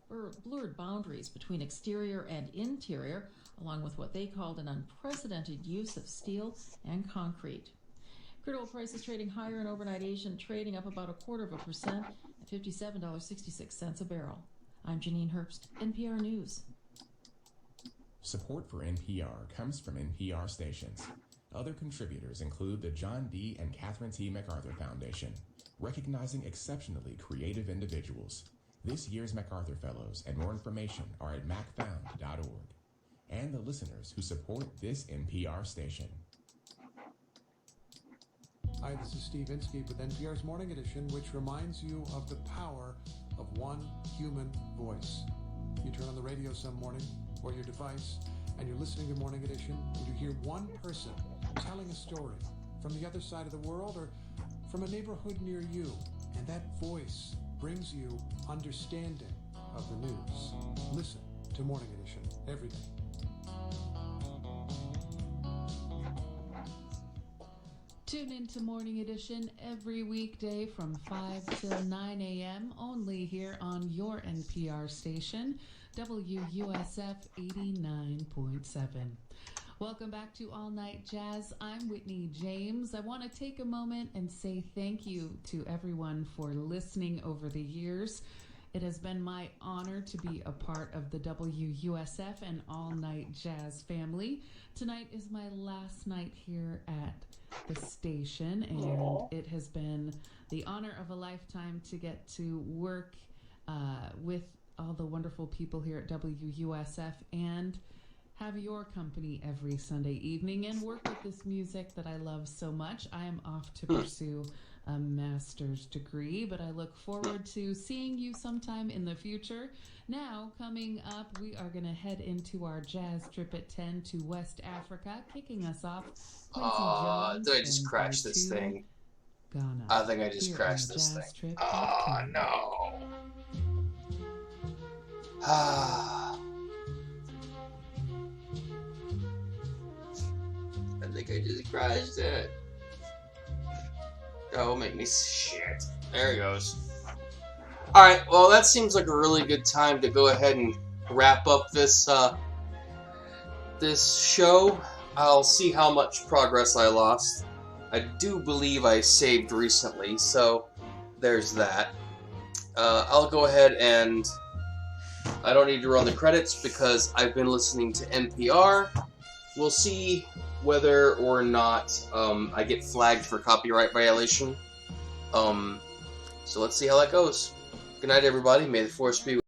blurred boundaries between exterior and interior, along with what they called an unprecedented use of steel and concrete. Crude oil prices trading higher in overnight Asian trading up about 0.25% at $57.66 a barrel. I'm Janine Herbst, NPR News. Support for NPR comes from NPR stations. Other contributors include the John D. and Catherine T. MacArthur Foundation, recognizing exceptionally creative individuals. This year's MacArthur Fellows and more information are at macfound.org. And the listeners who support this NPR station. Hi, this is Steve Inskeep with NPR's Morning Edition, which reminds you of the power of one human voice. You turn on the radio some morning or your device, and you're listening to Morning Edition, and you hear one person telling a story from the other side of the world or from a neighborhood near you, and that voice brings you understanding of the news. Listen to Morning Edition every day. Tune into Morning Edition every weekday from 5 till 9 a.m. only here on your NPR station, WUSF 89.7. Welcome back to All Night Jazz. I'm Whitney James. I want to take a moment and say thank you to everyone for listening over the years. It has been my honor to be a part of the WUSF and All Night Jazz family. Tonight is my last night here at the station, and it has been the honor of a lifetime to get to work with all the wonderful people here at WUSF and have your company every Sunday evening and work with this music that I love so much. I am off to pursue a master's degree, but I look forward to seeing you sometime in the future. Now, coming up, we are going to head into our jazz trip at 10 to West Africa, kicking us off. Did I just crash this thing? Ghana. I think I just crashed this thing. Oh, no. I think I just crashed it. Oh, make me shit. There it goes. Alright, well, that seems like a really good time to go ahead and wrap up this this show. I'll see how much progress I lost. I do believe I saved recently, so there's that. I'll go ahead and I don't need to run the credits because I've been listening to NPR. We'll see whether or not I get flagged for copyright violation. So let's see how that goes. Good night, everybody. May the force be with you.